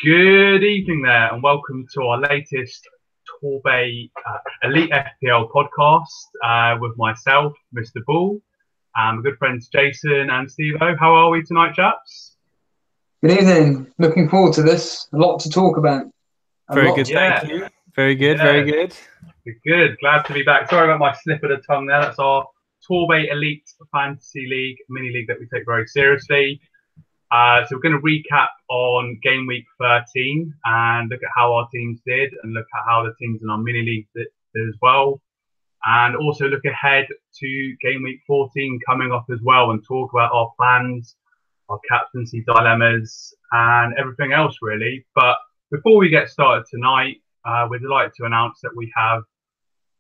Good evening there, and welcome to our latest Torbay Elite FPL podcast with myself, Mr. Bull, and my good friends Jason and Steve-O. How are we tonight, chaps? Good evening. Looking forward to this. A lot to talk about. Very good, thank you. Very good, very good. Good. Glad to be back. Sorry about my slip of the tongue there. That's our Torbay Elite Fantasy League, mini league that we take very seriously. So we're going to recap on Gameweek 13 and look at how our teams did and look at how the teams in our mini league did as well. And also look ahead to Gameweek 14 coming up as well and talk about our plans, our captaincy dilemmas and everything else really. But before we get started tonight, we're delighted to announce that we have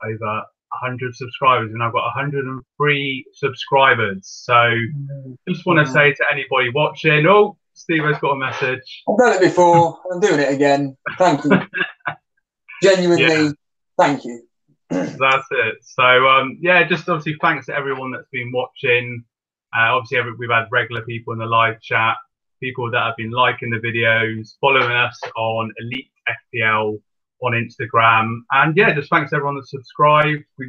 over 100 subscribers, and I've got 103 subscribers. So just want to say to anybody watching, oh, Steve-O's got a message. I've done it before. I'm doing it again. Thank you. Genuinely, thank you. That's it. So, just obviously thanks to everyone that's been watching. Obviously, we've had regular people in the live chat, people that have been liking the videos, following us on Elite FPL on Instagram, and just thanks to everyone that subscribed. We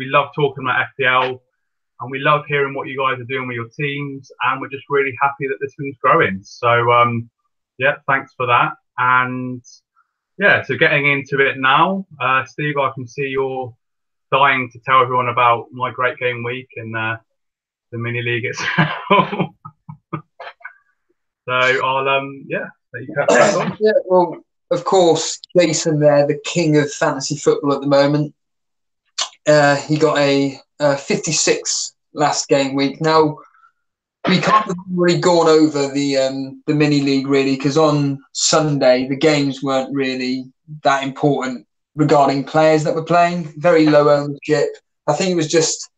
love talking about FPL, and we love hearing what you guys are doing with your teams, and we're just really happy that this thing's growing. So thanks for that. And so getting into it now, Steve, I can see you're dying to tell everyone about my great game week and the mini league itself. So I'll let you catch that on. Yeah, well, of course, Jason there, the king of fantasy football at the moment. He got a 56 last game week. Now, we can't have really gone over the mini league really, because on Sunday the games weren't really that important regarding players that were playing. Very low ownership. I think it was just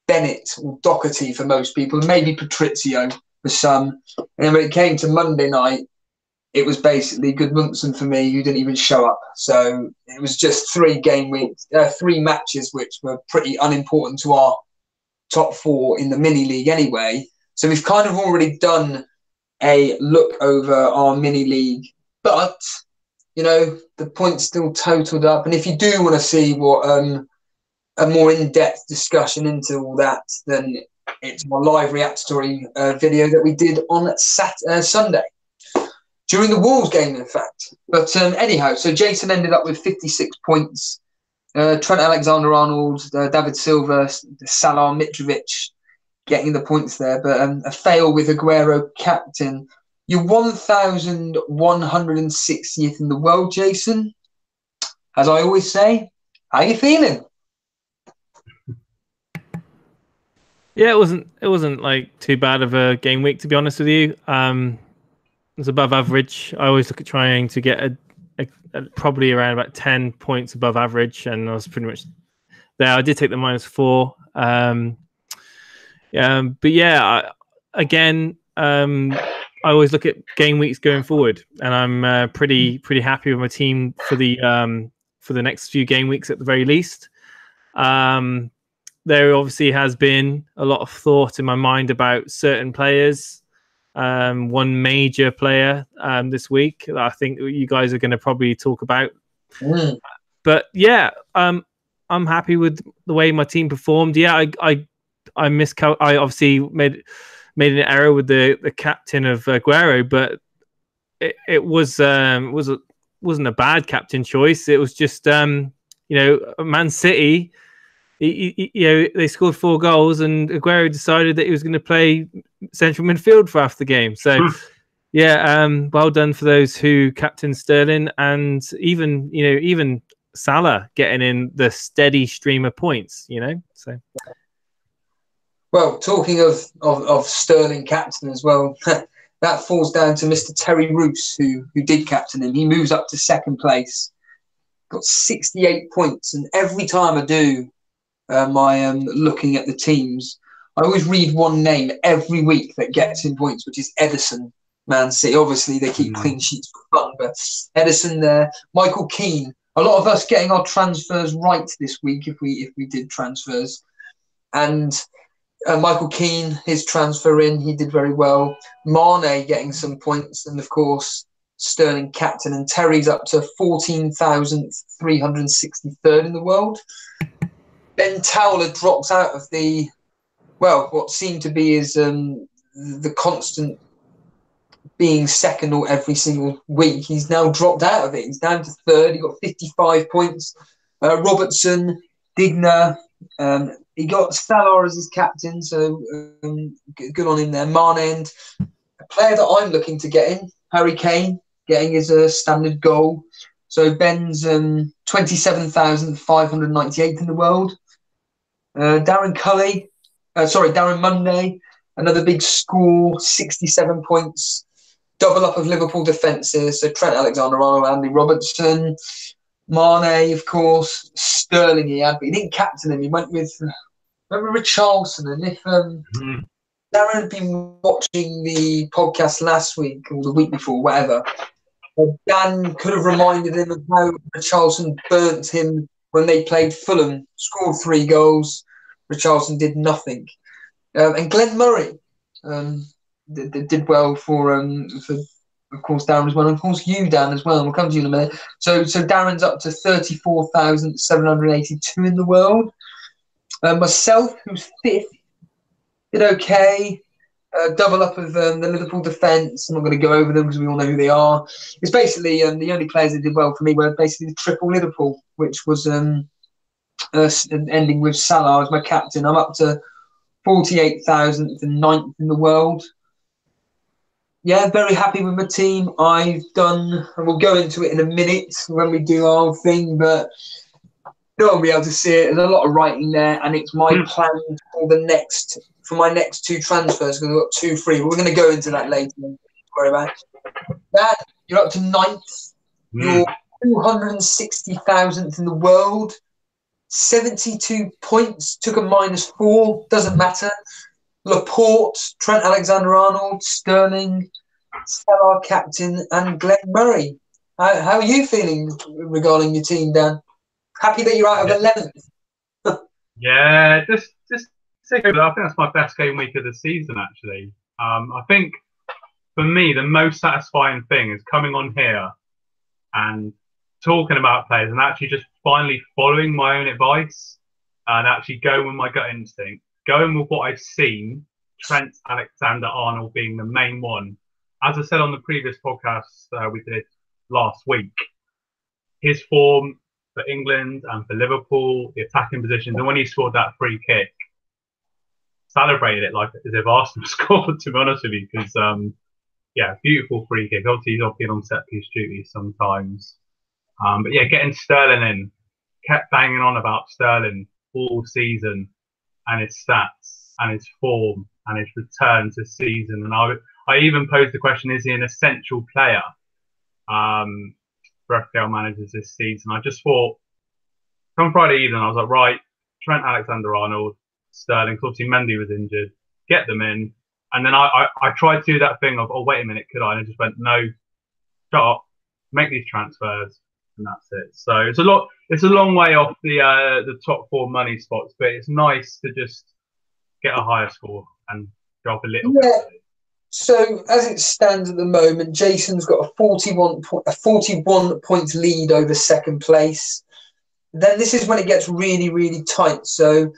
Bennett or Doherty for most people, maybe Patrizio for some. And then when it came to Monday night, it was basically Goodmunson for me, who didn't even show up. So it was just three matches, which were pretty unimportant to our top four in the mini league anyway. So we've kind of already done a look over our mini league, but the points still totaled up. And if you do want to see what a more in-depth discussion into all that, then it's my live reactory video that we did on Sunday. During the Wolves game, in fact. But anyhow, so Jason ended up with 56 points. Trent Alexander-Arnold, David Silva, Salah Mitrovic getting the points there. But a fail with Aguero captain. You're 1,160th in the world, Jason. As I always say, how are you feeling? Yeah, it wasn't like too bad of a game week, to be honest with you. It's above average. I always look at trying to get a probably around about 10 points above average, and I was pretty much there. I did take the -4. I always look at game weeks going forward, and I'm pretty happy with my team for the next few game weeks at the very least. There obviously has been a lot of thought in my mind about certain players. One major player this week that I think you guys are going to probably talk about. But I'm happy with the way my team performed. I obviously made an error with the captain of Aguero, but it wasn't a bad captain choice. It was just Man City. They scored 4 goals, and Aguero decided that he was going to play central midfield for half the game. So, well done for those who captained Sterling, and even Salah getting in the steady stream of points. So. Well, talking of Sterling captain as well, that falls down to Mr. Terry Roos, who did captain him. He moves up to second place, got 68 points, and every time I do my looking at the teams, I always read one name every week that gets in points, which is Ederson, Man City. Obviously, they keep clean sheets for fun, but Ederson there. Michael Keane. A lot of us getting our transfers right this week if we did transfers. And Michael Keane, his transfer in, he did very well. Mane getting some points, and of course Sterling captain, and Terry's up to 14,363rd in the world. Ben Towler drops out of what seemed to be his the constant being second or every single week. He's now dropped out of it. He's down to third. He got 55 points. Robertson, Digna, he got Salah as his captain, so good on him there. Mane, a player that I'm looking to get in, Harry Kane, getting his standard goal. So Ben's 27,598 in the world. Darren Monday, another big score, 67 points. Double up of Liverpool defences. So Trent Alexander-Arnold, Andy Robertson, Mane, of course, Sterling he had, but he didn't captain him. He went with, remember Richarlison. And if Darren had been watching the podcast last week or the week before, whatever, Dan could have reminded him of how Richarlison burnt him when they played Fulham, scored 3 goals. Richarlison did nothing. And Glenn Murray did well for, of course, Darren as well. And of course, you, Dan, as well. We'll come to you in a minute. So Darren's up to 34,782 in the world. Myself, who's 5th, did okay. Double up of the Liverpool defence. I'm not going to go over them because we all know who they are. It's basically the only players that did well for me were basically the triple Liverpool, which was ending with Salah as my captain. I'm up to 48,000th and 9th in the world. Yeah, very happy with my team. I've done, and we'll go into it in a minute when we do our thing, but no one will be able to see it. There's a lot of writing there, and it's my plan for my next 2 transfers, because I've got 2 free. We're going to go into that later. Don't worry about it. Dad, you're up to 9th. You're 260,000th in the world. 72 points. Took a -4. Doesn't matter. Laporte, Trent Alexander-Arnold, Sterling, Salah captain, and Glenn Murray. How are you feeling regarding your team, Dan? Happy that you're out of 11th. Yeah, just I think that's my best game week of the season, actually. I think for me, the most satisfying thing is coming on here and talking about players and actually just finally following my own advice and actually going with my gut instinct, going with what I've seen, Trent Alexander-Arnold being the main one. As I said on the previous podcast we did last week, his form for England and for Liverpool, the attacking positions, and when he scored that free kick, celebrated it like as if Arsenal scored, to be honest with you, because beautiful free kick. Obviously he's often on set piece duty sometimes, but yeah, getting Sterling in, kept banging on about Sterling all season and his stats and his form and his return to season. And I even posed the question, is he an essential player for FPL managers this season? I just thought, come Friday evening, I was like, right, Trent Alexander-Arnold, Sterling, obviously Mendy was injured, get them in. And then I tried to do that thing of, oh, wait a minute, could I? And I just went, no, shut up, make these transfers, and that's it. So it's a long way off the top 4 money spots, but it's nice to just get a higher score and drop a little bit. So as it stands at the moment, Jason's got a 41 point lead over second place. Then this is when it gets really, really tight. So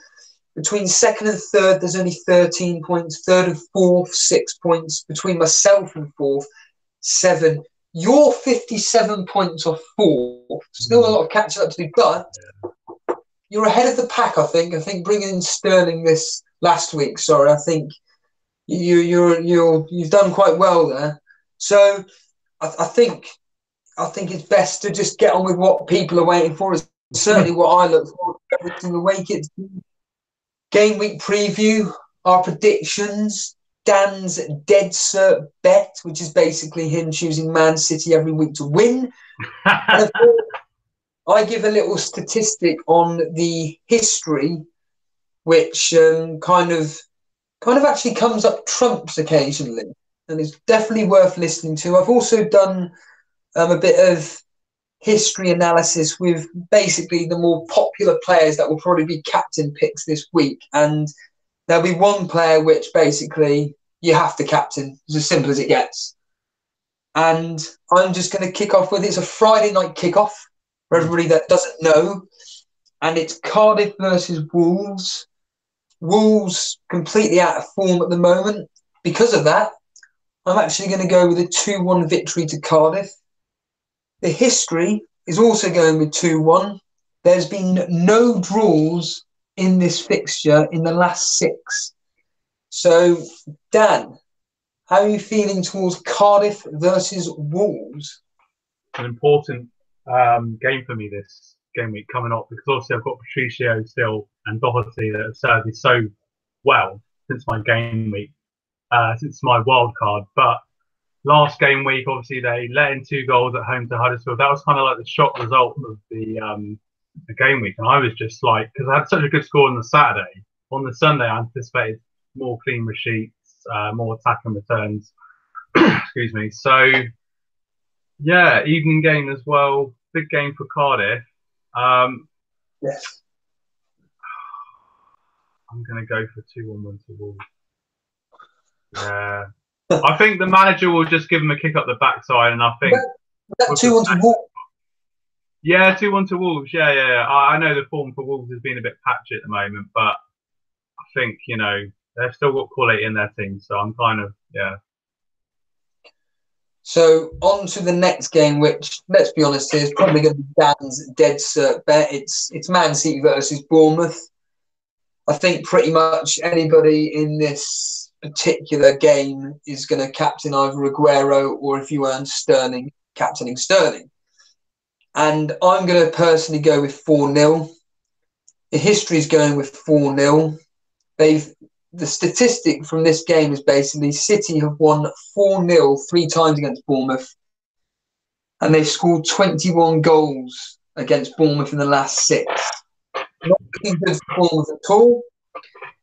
between second and third, there's only 13 points. Third and fourth, 6 points. Between myself and fourth, 7. You're 57 points off fourth. Still a lot of catching up to do, but you're ahead of the pack, I think. I think bringing in Sterling this last week, I think you've done quite well there. So I think it's best to just get on with what people are waiting for. It's certainly what I look for every single week. It's game week preview, our predictions, Dan's dead cert bet, which is basically him choosing Man City every week to win. And of course, I give a little statistic on the history, which kind of actually comes up trumps occasionally, and it's definitely worth listening to. I've also done a bit of history analysis with basically the more popular players that will probably be captain picks this week, and there'll be one player which basically you have to captain. It's as simple as it gets. And I'm just going to kick off with it's a Friday night kickoff for everybody that doesn't know. And it's Cardiff versus Wolves. Wolves completely out of form at the moment. Because of that, I'm actually going to go with a 2-1 victory to Cardiff. The history is also going with 2-1. There's been no draws in this fixture in the last 6. So, Dan, how are you feeling towards Cardiff versus Wolves? An important game for me this game week coming up, because obviously I've got Patricio still and Doherty that have served me so well since my game week, since my wild card. But last game week, obviously they let in 2 goals at home to Huddersfield. That was kind of like the shock result of the game week, and I was just like, because I had such a good score on the Saturday. On the Sunday, I anticipated more clean sheets, more attack and returns. Excuse me. So, yeah, evening game as well. Big game for Cardiff. Yes. I'm going to go for 2-1 win to Wolves. Yeah. I think the manager will just give him a kick up the backside, and I think... that 2-1 to Wolves? Yeah, 2-1 to Wolves. Yeah. I know the form for Wolves has been a bit patchy at the moment, but I think, you know, they've still got quality in their team, so I'm kind of, yeah. So on to the next game, which, let's be honest, is probably going to be Dan's dead cert bet. It's Man City versus Bournemouth. I think pretty much anybody in this particular game is going to captain either Aguero, or if you earn Sterling, captaining Sterling. And I'm going to personally go with 4-0. The history is going with 4-0. The statistic from this game is basically City have won 4-0 3 times against Bournemouth, and they've scored 21 goals against Bournemouth in the last 6. Not looking good for Bournemouth at all.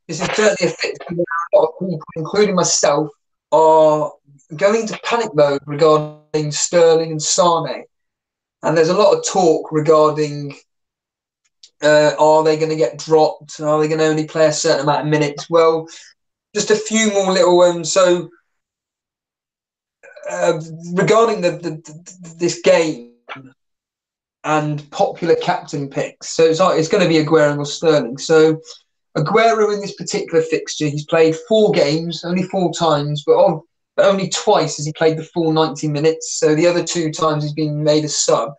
This is certainly a fixture that a lot of people, including myself, are going into panic mode regarding Sterling and Sane. And there's a lot of talk regarding are they going to get dropped? Are they going to only play a certain amount of minutes? Well, just a few more little ones. So regarding this game and popular captain picks, so it's going to be Aguero or Sterling. So Aguero in this particular fixture, he's played 4 games, only 4 times, but only twice has he played the full 90 minutes. So the other 2 times he's been made a sub.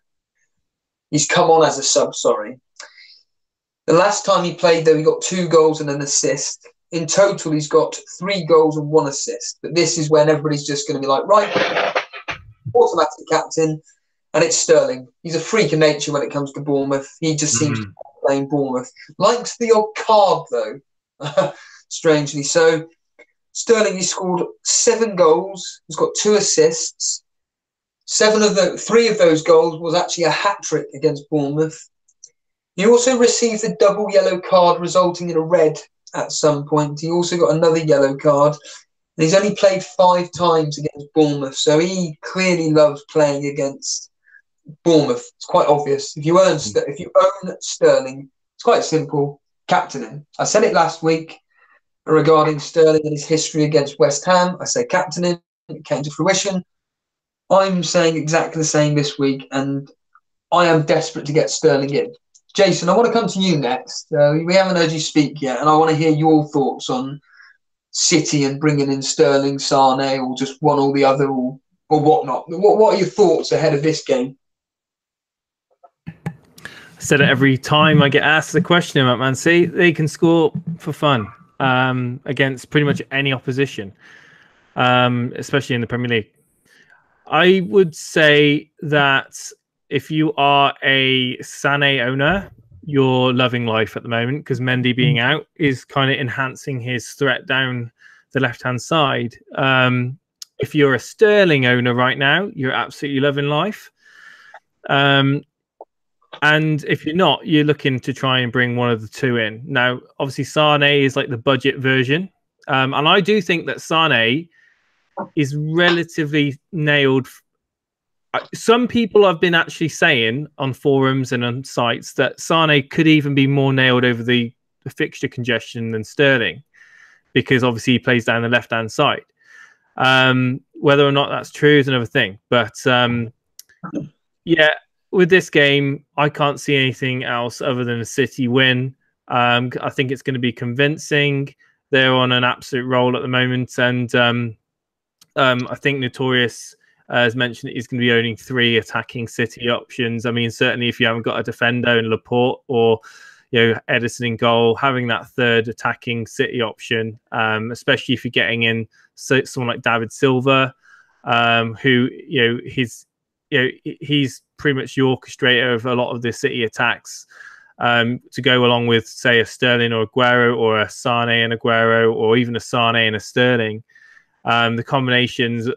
He's come on as a sub, sorry. The last time he played, though, he got 2 goals and an assist. In total, he's got 3 goals and 1 assist. But this is when everybody's just going to be like, right, automatic captain, and it's Sterling. He's a freak of nature when it comes to Bournemouth. He just seems to be playing Bournemouth. Likes the odd card, though, strangely. So Sterling, he scored 7 goals. He's got 2 assists. 3 of those goals was actually a hat-trick against Bournemouth. He also received a double yellow card, resulting in a red at some point. He also got another yellow card. And he's only played 5 times against Bournemouth, so he clearly loves playing against Bournemouth. It's quite obvious. If you own Sterling, it's quite simple. Captain him. I said it last week regarding Sterling and his history against West Ham. I said captain him. It came to fruition. I'm saying exactly the same this week, and I am desperate to get Sterling in. Jason, I want to come to you next. We haven't heard you speak yet, and I want to hear your thoughts on City and bringing in Sterling, Sane, or just one or the other, or whatnot. What are your thoughts ahead of this game? I said it every time I get asked the question about Man City. They can score for fun against pretty much any opposition, especially in the Premier League. I would say that if you are a Sané owner, you're loving life at the moment, because Mendy being out is kind of enhancing his threat down the left-hand side. If you're a Sterling owner right now, you're absolutely loving life. And if you're not, you're looking to try and bring one of the 2 in. Now, obviously, Sané is like the budget version. And I do think that Sané is relatively nailed. Some people have been actually saying on forums and on sites that Sane could even be more nailed over the fixture congestion than Sterling, because obviously he plays down the left-hand side. whether or not that's true is another thing. But yeah, with this game, I can't see anything else other than a City win. I think it's going to be convincing. They're on an absolute roll at the moment, and I think Notorious has mentioned that he's going to be owning 3 attacking City options. I mean, certainly if you haven't got a defender in Laporte or Edison in goal, having that 3rd attacking City option, especially if you're getting in someone like David Silva, who he's pretty much the orchestrator of a lot of the City attacks. To go along with, say, a Sterling or Aguero, or a Sane and Aguero, or even a Sane and a Sterling. The combinations,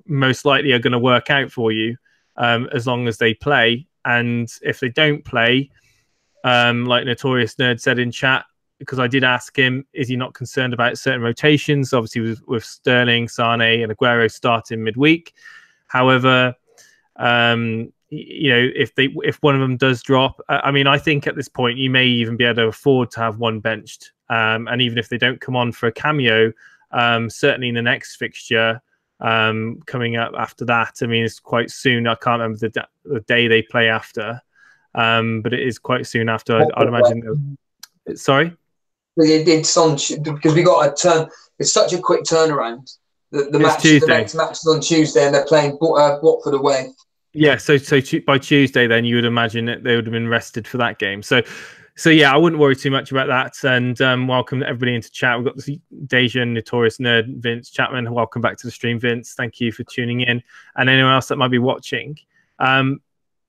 most likely are going to work out for you as long as they play. And if they don't play, like Notorious Nerd said in chat, because I did ask him, is he not concerned about certain rotations? Obviously, with Sterling, Sane, and Aguero starting midweek. However, if one of them does drop, I mean, I think at this point you may even be able to afford to have one benched. And even if they don't come on for a cameo, certainly in the next fixture coming up after that, I mean, it's quite soon. I can't remember the day they play after, but it is quite soon after. I'd imagine. Sorry? It's on because we got a turn. It's such a quick turnaround. The next match is on Tuesday, and they're playing Watford away. Yeah, so by Tuesday, then you would imagine that they would have been rested for that game. So yeah, I wouldn't worry too much about that. And welcome everybody into chat. We've got Deja, Notorious Nerd, Vince Chapman. Welcome back to the stream, Vince. Thank you for tuning in, and anyone else that might be watching.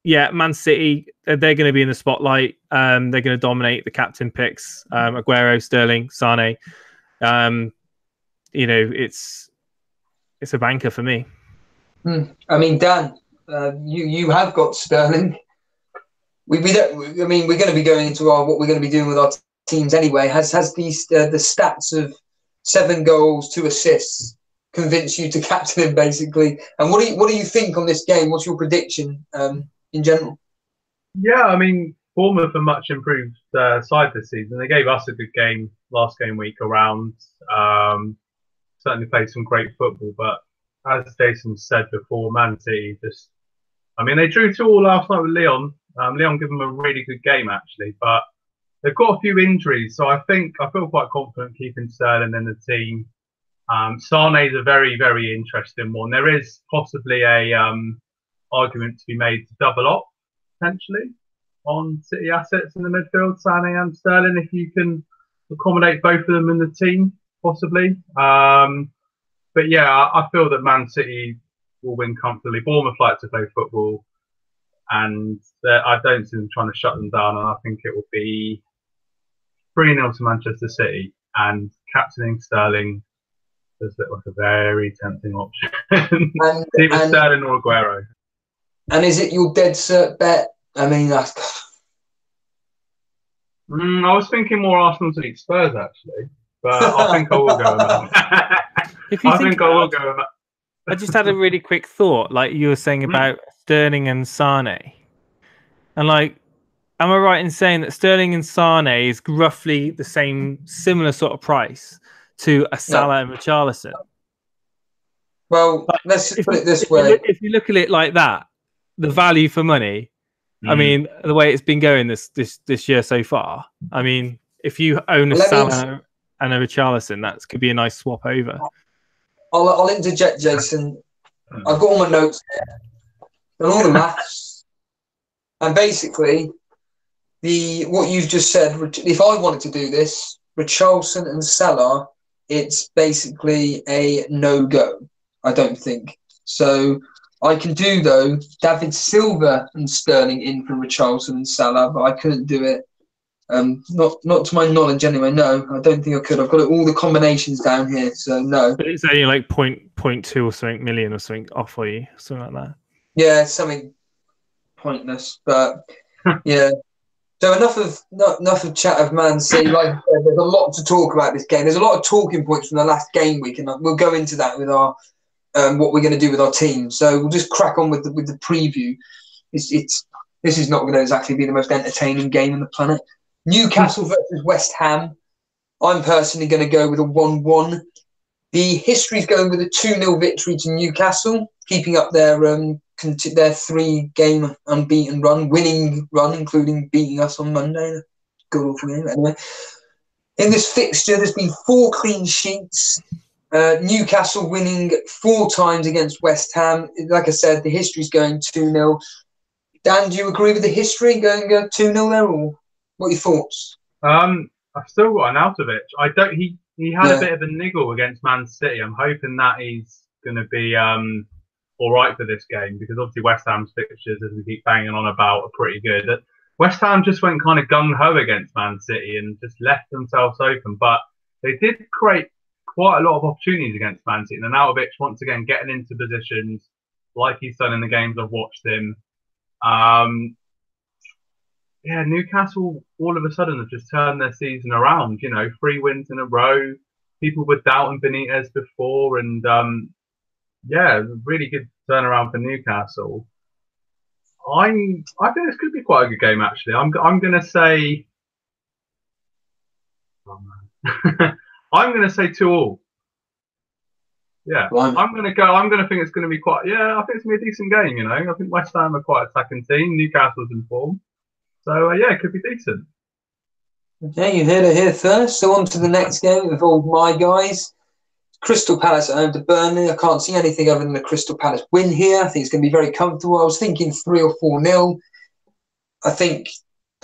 Yeah, Man City, they're going to be in the spotlight. They're going to dominate the captain picks. Aguero, Sterling, Sane. It's a banker for me. I mean, Dan. You have got Sterling. We don't. I mean, we're going to be going into what we're going to be doing with our teams anyway. Has these the stats of 7 goals, 2 assists convinced you to captain him basically? And what do you think on this game? What's your prediction in general? Yeah, I mean, Bournemouth are much improved side this season. They gave us a good game last game week around. Certainly played some great football, but as Jason said before, Man City they drew 2-2 last night with Lyon. Lyon gave them a really good game, actually, but they've got a few injuries, so I feel quite confident keeping Sterling in the team. Sane is a very, very interesting one. There is possibly a argument to be made to double up, potentially, on City assets in the midfield, Sane and Sterling, if you can accommodate both of them in the team, possibly. But yeah, I feel that Man City will win comfortably. Bournemouth like to play football, and I don't see them trying to shut them down. And I think it will be 3-0 to Manchester City, and captaining Sterling does look like a very tempting option. Either Sterling or Aguero. And is it your dead cert bet? I mean, I was thinking more Arsenal to beat Spurs, actually, but I think I will go with that. I just had a really quick thought, like you were saying about Sterling and Sane. And am I right in saying that Sterling and Sane is roughly the similar sort of price to a Salah and Richarlison? Well, let's put it this way. If you look at it like that, the value for money, I mean, the way it's been going this year so far, I mean, if you own a Salah and a Richarlison, that could be a nice swap over. I'll interject, Jason. I've got all my notes here and all the maths, and basically, what you've just said. If I wanted to do this, Richarlison and Salah, it's basically a no-go. I don't think so. I can do though David Silva and Sterling in for Richarlison and Salah, but I couldn't do it. Not to my knowledge anyway. No, I don't think I could. I've got all the combinations down here, so no. But it's only like 0.2 or something million or something off for you, something like that. Yeah, something pointless, but yeah. So enough of chat of Man City. Like I said, there's a lot to talk about this game. There's a lot of talking points from the last game week, and we'll go into that with our what we're going to do with our team. So we'll just crack on with the preview. This is not going to exactly be the most entertaining game on the planet. Newcastle versus West Ham. I'm personally going to go with a 1-1. The history's going with a 2-0 victory to Newcastle, keeping up their 3-game unbeaten winning run, including beating us on Monday. Good awful game, anyway. In this fixture, there's been 4 clean sheets. Newcastle winning 4 times against West Ham. Like I said, the history's going 2-0. Dan, do you agree with the history going 2-0 there, or what are your thoughts? I've still got an Arnautovic. He had a bit of a niggle against Man City. I'm hoping that he's going to be all right for this game, because obviously West Ham's fixtures, as we keep banging on about, are pretty good. West Ham just went kind of gung-ho against Man City and just left themselves open, but they did create quite a lot of opportunities against Man City. And Arnautovic, once again, getting into positions like he's done in the games I've watched him. Newcastle all of a sudden have just turned their season around. 3 wins in a row. People were doubting Benitez before, and really good turnaround for Newcastle. I think this could be quite a good game, actually. I'm going to say, I'm going to say 2-2. Yeah, I'm going to think it's going to be quite. Yeah, I think it's going to be a decent game. I think West Ham are quite a attacking team. Newcastle's in form. So, it could be decent. Okay, you heard it here first. So on to the next game with all my guys. Crystal Palace at home to Burnley. I can't see anything other than a Crystal Palace win here. I think it's going to be very comfortable. I was thinking 3 or 4-0. I think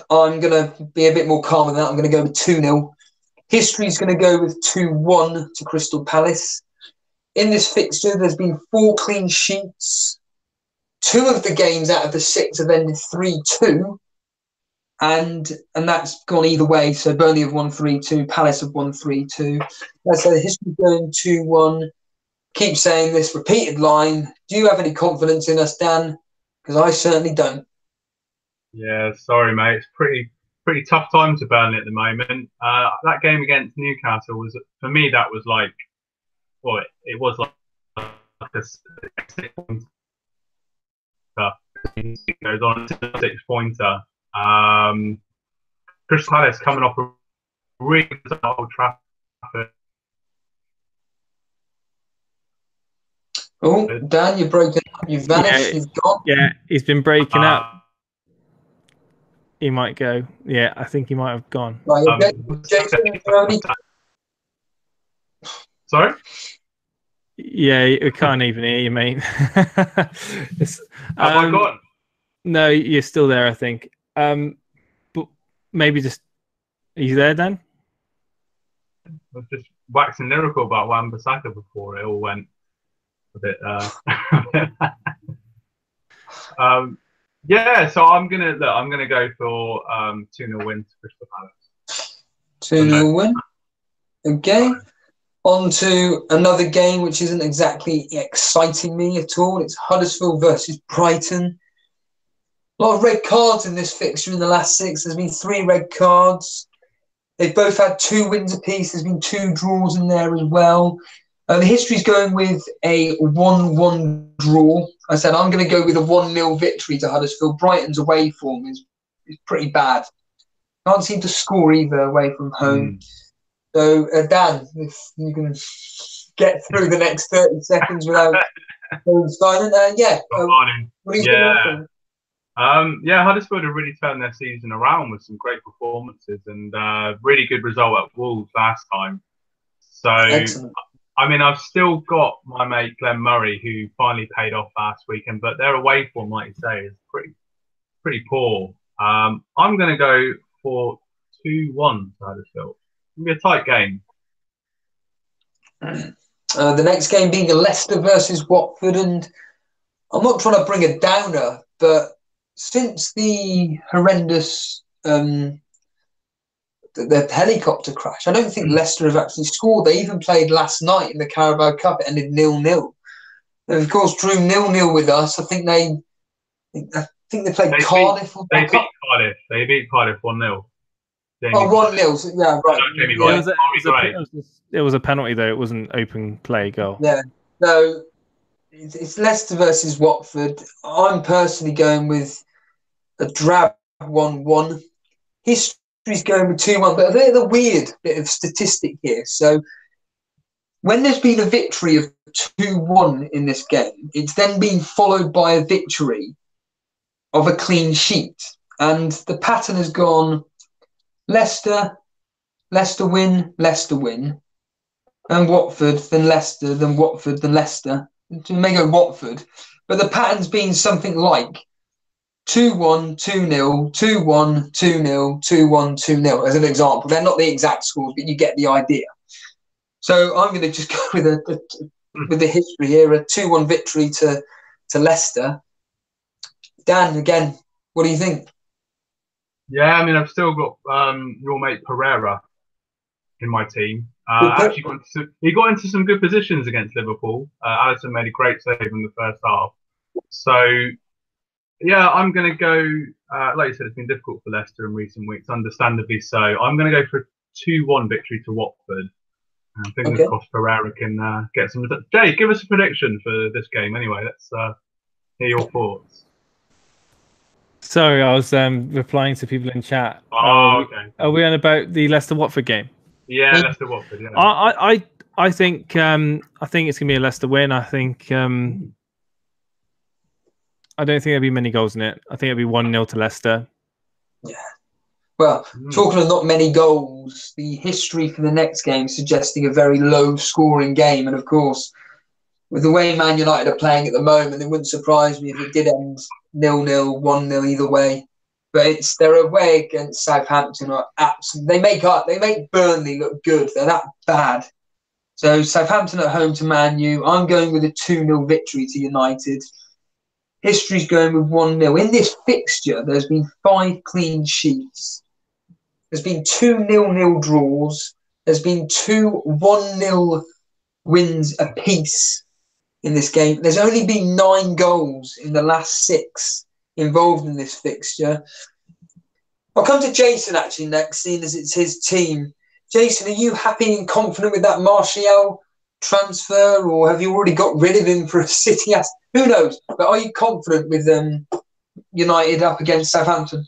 I'm going to be a bit more calm than that. I'm going to go with 2-0. History's going to go with 2-1 to Crystal Palace. In this fixture, there's been 4 clean sheets. 2 of the games out of the 6 have ended 3-2. And that's gone either way. So Burnley have won 3-2, Palace have won 3-2. That's the history going 2-1. Keep saying this repeated line. Do you have any confidence in us, Dan? Because I certainly don't. Yeah, sorry, mate. It's pretty tough times for Burnley at the moment. That game against Newcastle was, for me, that was like, well, it was like a 6-pointer. It goes on to a 6-pointer. Crystal Palace coming off a really good Old Trafford. Oh, Dan, you're broken up. You've vanished. You've gone. Yeah, he's been breaking up. He might go. Yeah, I think he might have gone. Right, Jason, sorry? Yeah, we can't even hear you, mate. Have I gone? No, you're still there, I think. But maybe just, are you there, Dan? I was just waxing lyrical about Wan-Bissaka before it all went a bit. So I'm gonna go for 2-0 win to Crystal Palace. 2-0 win. Okay. On to another game which isn't exactly exciting me at all. It's Huddersfield versus Brighton. A lot of red cards in this fixture in the last 6. There's been 3 red cards. They've both had 2 wins apiece. There's been 2 draws in there as well. The history's going with a 1-1 draw. I said I'm going to go with a 1-0 victory to Huddersfield. Brighton's away form is pretty bad. Can't seem to score either away from home. So, Dan, if you can get through the next 30 seconds without going silent. What are you going Huddersfield have really turned their season around with some great performances and really good result at Wolves last time. So, excellent. I mean, I've still got my mate Glenn Murray, who finally paid off last weekend, but their away form, like you say, is pretty poor. I'm going to go for 2-1 to Huddersfield. It'll be a tight game. The next game being Leicester versus Watford, and I'm not trying to bring a downer, but since the horrendous the helicopter crash, I don't think Leicester have actually scored. They even played last night in the Carabao Cup. It ended 0-0. And of course, drew 0-0 with us. I think they played Cardiff. They beat Cardiff. They beat Cardiff 1-0. Oh, 1-0. Yeah, right. It was a penalty, though. It wasn't open play goal. Yeah. No, it's Leicester versus Watford. I'm personally going with a drab 1-1. History's going with 2-1, but a weird bit of statistic here. So when there's been a victory of 2-1 in this game, it's then been followed by a victory of a clean sheet. And the pattern has gone Leicester, Leicester win, and Watford, then Leicester, then Watford, then Leicester. It may go Watford, but the pattern's been something like 2-1, 2-0, 2-1, 2-0, 2-1, 2-0 as an example. They're not the exact scores, but you get the idea. So I'm going to just go with the history here, a 2-1 victory to Leicester. Dan, again, what do you think? Yeah, I mean, I've still got your mate Pereira in my team. Actually, he got into some good positions against Liverpool. Alisson made a great save in the first half. So, yeah, I'm going to go, like you said, it's been difficult for Leicester in recent weeks, understandably so. I'm going to go for a 2-1 victory to Watford. And fingers crossed Pereira can get some. Jay, give us a prediction for this game anyway. Let's hear your thoughts. Sorry, I was replying to people in chat. Okay. Are we on about the Leicester-Watford game? Yeah, Leicester-Watford. Yeah. I think it's gonna be a Leicester win. I think I don't think there'll be many goals in it. I think it'll be 1-0 to Leicester. Yeah. Well, talking of not many goals, the history for the next game suggesting a very low-scoring game, and of course, with the way Man United are playing at the moment, it wouldn't surprise me if it did end 0-0, 1-0 either way. But they're away against Southampton. They make Burnley look good. They're that bad. So Southampton at home to Man U. I'm going with a 2-0 victory to United. History's going with 1-0. In this fixture, there's been 5 clean sheets. There's been 2 0-0 draws. There's been 2 1-0 wins apiece in this game. There's only been 9 goals in the last 6 involved in this fixture. I'll come to Jason actually next, seeing as it's his team. Jason, are you happy and confident with that Martial transfer, or have you already got rid of him for a City? Who knows? But are you confident with United up against Southampton?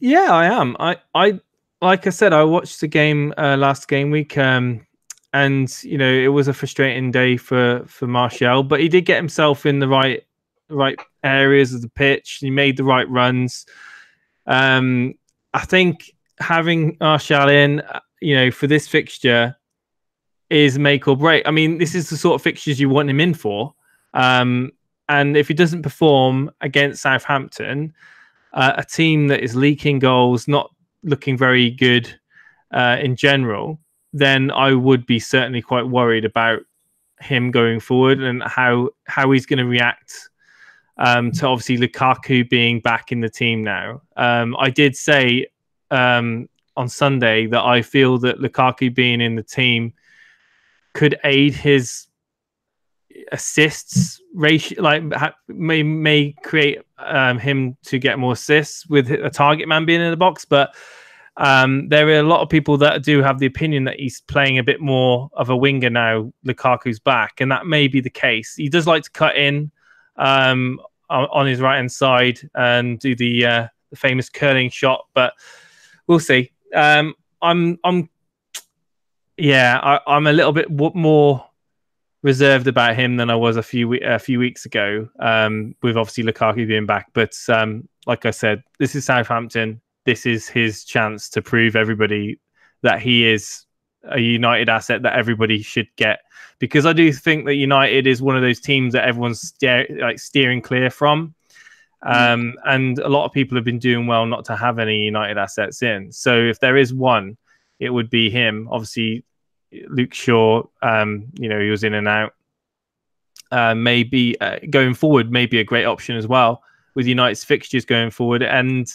Yeah, I am. I like I said, I watched the game last game week, and it was a frustrating day for Martial, but he did get himself in the right areas of the pitch. He made the right runs. I think having Martial in, for this fixture is make or break. I mean, this is the sort of fixtures you want him in for. And if he doesn't perform against Southampton, a team that is leaking goals, not looking very good in general, then I would be certainly quite worried about him going forward and how he's going to react to obviously Lukaku being back in the team now. I did say on Sunday that I feel that Lukaku being in the team could aid his assists ratio, like may create him to get more assists with a target man being in the box. But there are a lot of people that do have the opinion that he's playing a bit more of a winger now. Lukaku's back, and that may be the case. He does like to cut in on his right hand side and do the famous curling shot, but we'll see. I'm a little bit more reserved about him than I was a few weeks ago, with obviously Lukaku being back. But like I said, this is Southampton. This is his chance to prove everybody that he is a United asset that everybody should get. Because I do think that United is one of those teams that everyone's steering clear from. And a lot of people have been doing well not to have any United assets in. So if there is one, it would be him. Obviously, Luke Shaw, he was in and out. Maybe going forward, maybe a great option as well with United's fixtures going forward. And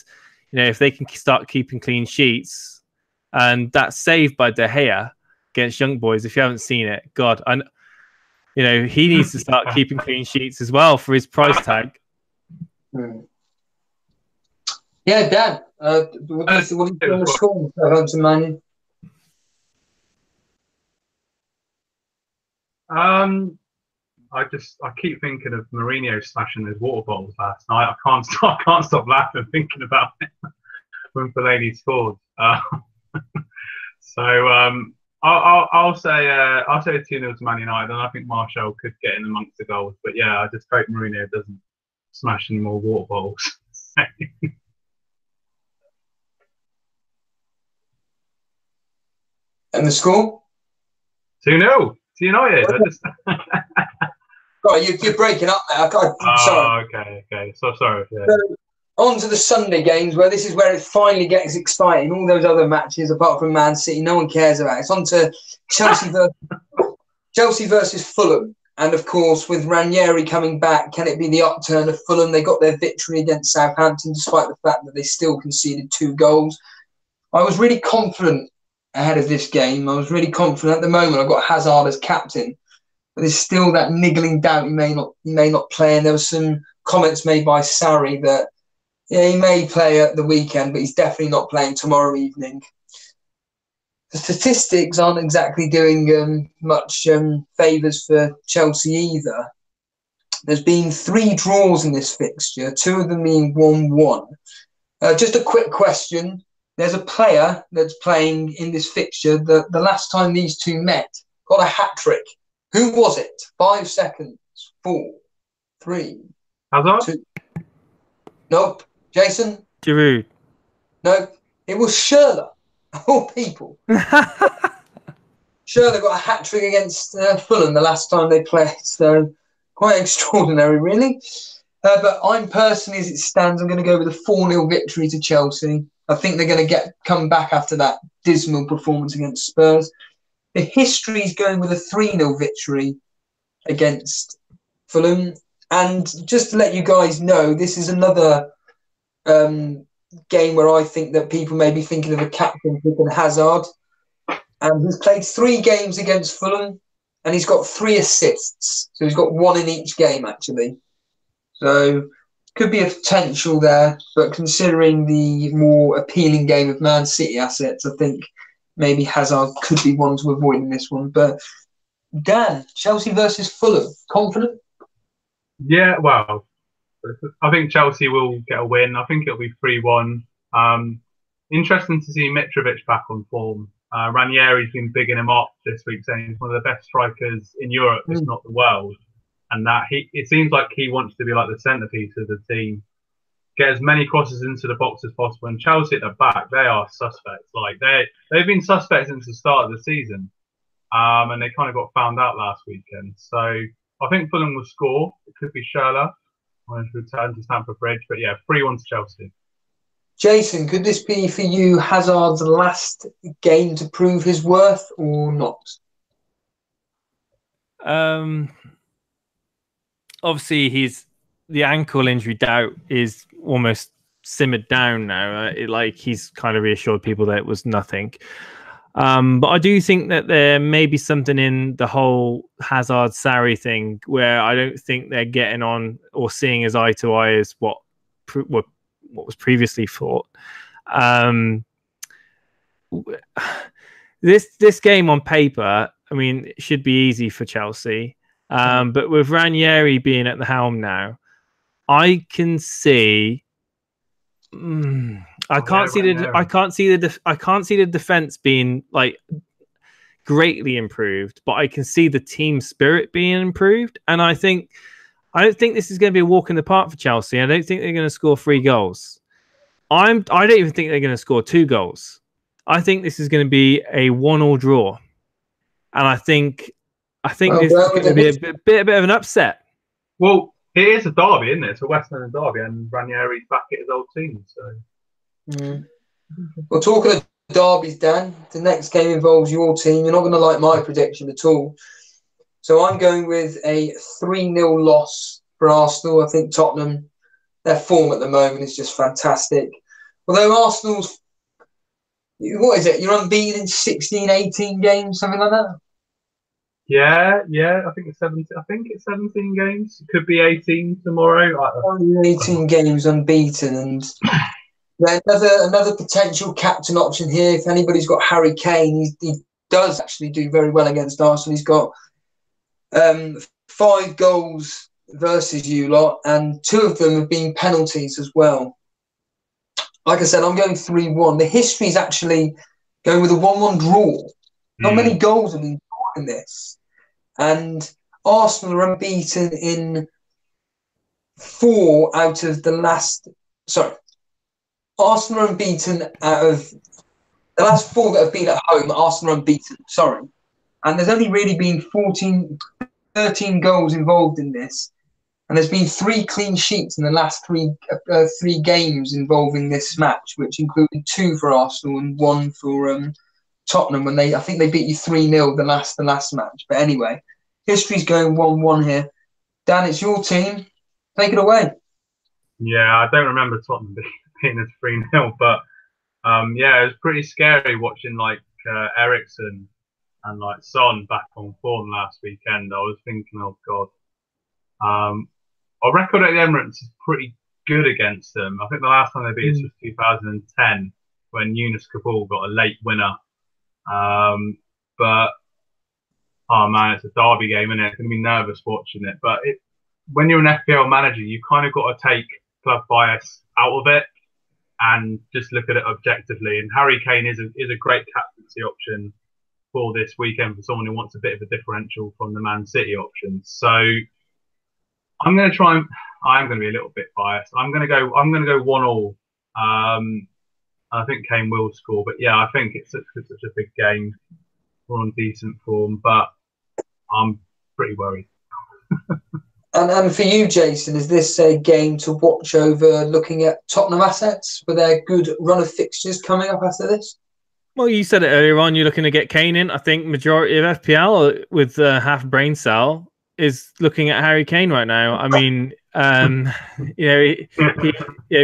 if they can start keeping clean sheets, and that save by De Gea against Young Boys, if you haven't seen it, God, he needs to start keeping clean sheets as well for his price tag. Yeah, Dan, what do you think on the score? Southampton, Man U? I keep thinking of Mourinho smashing those water bottles last night. I can't stop laughing thinking about it when Fellaini scored. I'll say a 2-0 to Man United, and I think Martial could get in amongst the goals. But yeah, I just hope Mourinho doesn't smash any more water bottles. And the score? 2-0 to United. Oh, you're breaking up there. Sorry. Okay. So sorry. Yeah. So, on to the Sunday games, where this is where it finally gets exciting. All those other matches, apart from Man City, no one cares about. It's on to Chelsea versus Fulham. And, of course, with Ranieri coming back, can it be the upturn of Fulham? They got their victory against Southampton, despite the fact that they still conceded 2 goals. I was really confident ahead of this game. I was really confident. At the moment, I've got Hazard as captain. But there's still that niggling doubt he may not play. And there was some comments made by Sarri that he may play at the weekend, but he's definitely not playing tomorrow evening. The statistics aren't exactly doing much favours for Chelsea either. There's been 3 draws in this fixture, 2 of them being 1-1. Just a quick question. There's a player that's playing in this fixture that the last time these two met got a hat-trick. Who was it? 5 seconds. 4, 3, Hazard? 2. Nope. Jason? Giroud. Nope. It was Schürrle. Of all people. Schürrle got a hat-trick against Fulham the last time they played. So quite extraordinary, really. But I'm personally, as it stands, I'm going to go with a 4-0 victory to Chelsea. I think they're going to come back after that dismal performance against Spurs. The history is going with a 3-0 victory against Fulham. And just to let you guys know, this is another game where I think that people may be thinking of a captain picking Hazard. And he's played 3 games against Fulham, and he's got 3 assists. So he's got 1 in each game, actually. So could be a potential there. But considering the more appealing game of Man City assets, I think maybe Hazard could be one to avoid in this one. But Dan, Chelsea versus Fulham, confident? Yeah, well, I think Chelsea will get a win. I think it'll be 3-1. Interesting to see Mitrovic back on form. Ranieri's been bigging him up this week, saying he's one of the best strikers in Europe, if not the world. And that it seems like he wants to be like the centrepiece of the team. Get as many crosses into the box as possible. And Chelsea at the back, they are suspects. Like they've been suspects since the start of the season. And they kind of got found out last weekend. So I think Fulham will score. It could be Schürrle when he returns to Stamford Bridge. But yeah, 3-1 to Chelsea. Jason, could this be for you Hazard's last game to prove his worth or not? Obviously, the ankle injury doubt is almost simmered down now. He's kind of reassured people that it was nothing. But I do think that there may be something in the whole Hazard Sarri thing where I don't think they're getting on or seeing as eye to eye as what was previously thought. This game on paper, I mean, it should be easy for Chelsea. But with Ranieri being at the helm now, I can see. I can't see the defense being like greatly improved, but I can see the team spirit being improved. And I don't think this is going to be a walk in the park for Chelsea. I don't think they're going to score 3 goals. I don't even think they're going to score 2 goals. I think this is going to be a 1-1 draw, and I think this is going to be a bit of an upset. Well, it is a derby, isn't it? It's a West London derby, and Ranieri's back at his old team. So, Well, talking of derbies, Dan, the next game involves your team. You're not going to like my prediction at all. So I'm going with a 3-0 loss for Arsenal. I think Tottenham, their form at the moment is just fantastic. Although Arsenal's, what is it? You're unbeaten in 16, 18 games, something like that? Yeah. I think it's 17. I think it's 17 games. It could be 18 tomorrow. 18 games unbeaten, and another potential captain option here. If anybody's got Harry Kane, he does actually do very well against Arsenal. He's got 5 goals versus you lot, and 2 of them have been penalties as well. Like I said, I'm going 3-1. The history is actually going with a 1-1 draw. Not many goals have been scored in this. And Arsenal are unbeaten in 4 out of the last... Sorry. Arsenal are unbeaten out of the last 4 that have been at home. Arsenal are unbeaten, sorry. And there's only really been 13 goals involved in this. And there's been 3 clean sheets in the last three games involving this match, which included 2 for Arsenal and 1 for Tottenham when I think they beat you 3-0 the last match. But anyway, history's going 1-1 here. Dan, it's your team. Take it away. Yeah, I don't remember Tottenham being as 3-0, but yeah, it was pretty scary watching like Eriksen and like Son back on form last weekend. I was thinking, oh God. Our record at the Emirates is pretty good against them. I think the last time they beat us was 2010 when Yunus Kabul got a late winner. But oh man, it's a derby game, isn't it? It's going to be nervous watching it. But when you're an FPL manager, you kind of got to take club bias out of it and just look at it objectively. And Harry Kane is a great captaincy option for this weekend for someone who wants a bit of a differential from the Man City options. So I'm going to try and I'm going to be a little bit biased. I'm going to go 1-1. I think Kane will score, but yeah, I think it's such a big game. We're on decent form, but I'm pretty worried. And for you, Jason, is this a game to watch over looking at Tottenham assets with their good run of fixtures coming up after this? Well, you said it earlier on, you're looking to get Kane in. I think majority of FPL with half brain cell is looking at Harry Kane right now. I mean,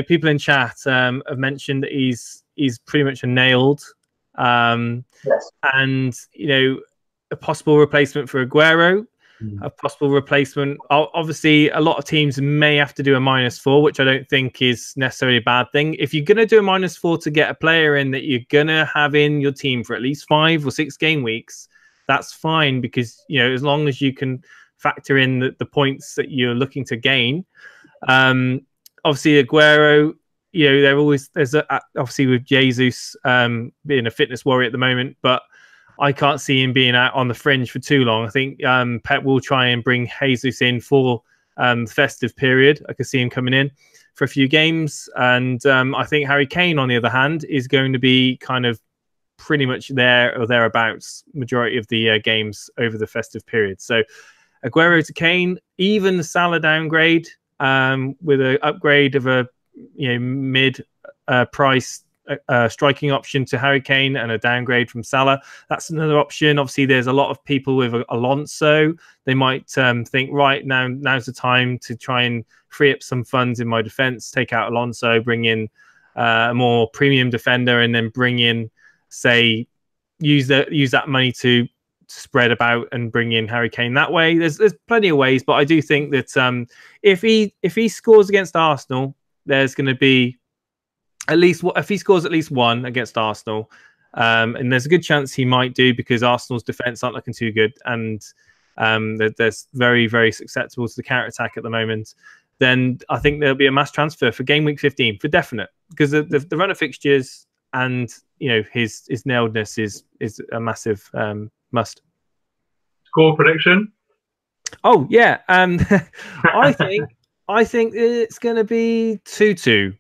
people in chat have mentioned that he's pretty much nailed. Yes. And, a possible replacement for Aguero, a possible replacement. Obviously, a lot of teams may have to do a -4, which I don't think is necessarily a bad thing. If you're going to do a -4 to get a player in that you're going to have in your team for at least 5 or 6 game weeks, that's fine because, as long as you can factor in the points that you're looking to gain. Obviously, Aguero, obviously with Jesus being a fitness warrior at the moment, but I can't see him being out on the fringe for too long. I think Pep will try and bring Jesus in for the festive period. I could see him coming in for a few games. And I think Harry Kane, on the other hand, is going to be kind of pretty much there or thereabouts majority of the games over the festive period. So Aguero to Kane, even the Salah downgrade with an upgrade of a mid price striking option to Harry Kane and a downgrade from Salah. That's another option. Obviously, there's a lot of people with Alonso. They might think, right, now's the time to try and free up some funds in my defence, take out Alonso, bring in a more premium defender, and then bring in, say, use that money to spread about and bring in Harry Kane that way. There's plenty of ways, but I do think that if he scores against Arsenal, there's going to be at least, if he scores at least 1 against Arsenal, and there's a good chance he might do because Arsenal's defence aren't looking too good, and they're very, very susceptible to the counter-attack at the moment, then I think there'll be a mass transfer for game week 15 for definite, because the run of fixtures and his nailedness is a massive must. Score prediction? Oh yeah, I think it's going to be 2-2.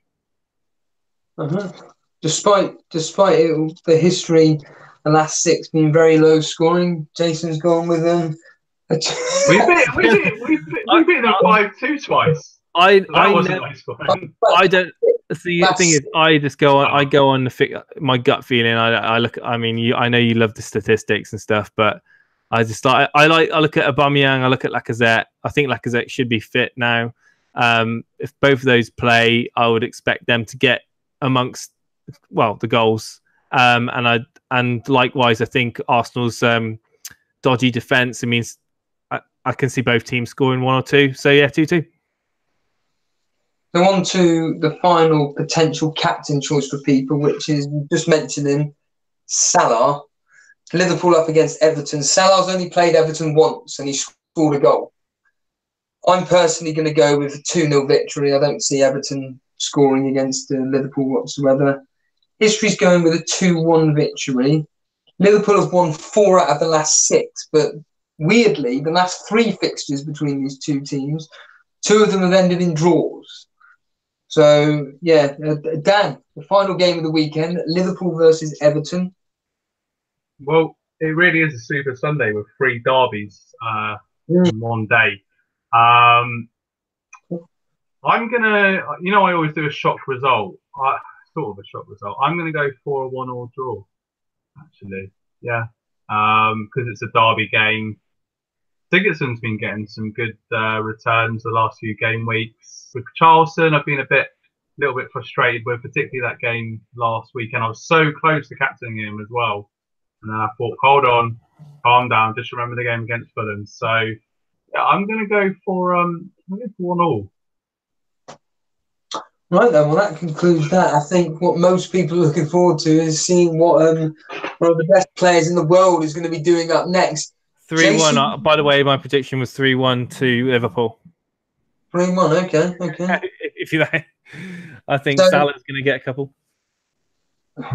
Despite the history, the last 6 being very low scoring, Jason's gone with them. We beat them 5-2 twice. I don't see. The thing is, I just go on. I go on my gut feeling. I look. I mean, I know you love the statistics and stuff, but I just I look at Aubameyang. I look at Lacazette. I think Lacazette should be fit now. If both of those play, I would expect them to get amongst the goals. And likewise, I think Arsenal's dodgy defense. It means I can see both teams scoring 1 or 2. So yeah, 2-2. So on to the final potential captain choice for people, which is just mentioning Salah. Liverpool up against Everton. Salah's only played Everton once and he scored a goal. I'm personally going to go with a 2-0 victory. I don't see Everton scoring against Liverpool whatsoever. History's going with a 2-1 victory. Liverpool have won 4 out of the last 6, but weirdly, the last 3 fixtures between these two teams, 2 of them have ended in draws. So, yeah, Dan, the final game of the weekend, Liverpool versus Everton. Well, it really is a Super Sunday with 3 derbies in one day. I'm going to, I always do a shock result. Sort of a shock result. I'm going to go for a 1-1 draw, actually. Yeah. Because it's a derby game. Sigurdsson's been getting some good returns the last few game weeks. With Charleston, I've been a little bit frustrated with, particularly that game last weekend. I was so close to captaining him as well. And then I thought, hold on, calm down, just remember the game against Fulham. So, yeah, I'm going to go for 1-1. Right then, well that concludes that. I think what most people are looking forward to is seeing what one of the best players in the world is going to be doing up next. 3-1. By the way, my prediction was 3-1 to Liverpool. 3-1, okay. If you like, I think Salah's going to get a couple.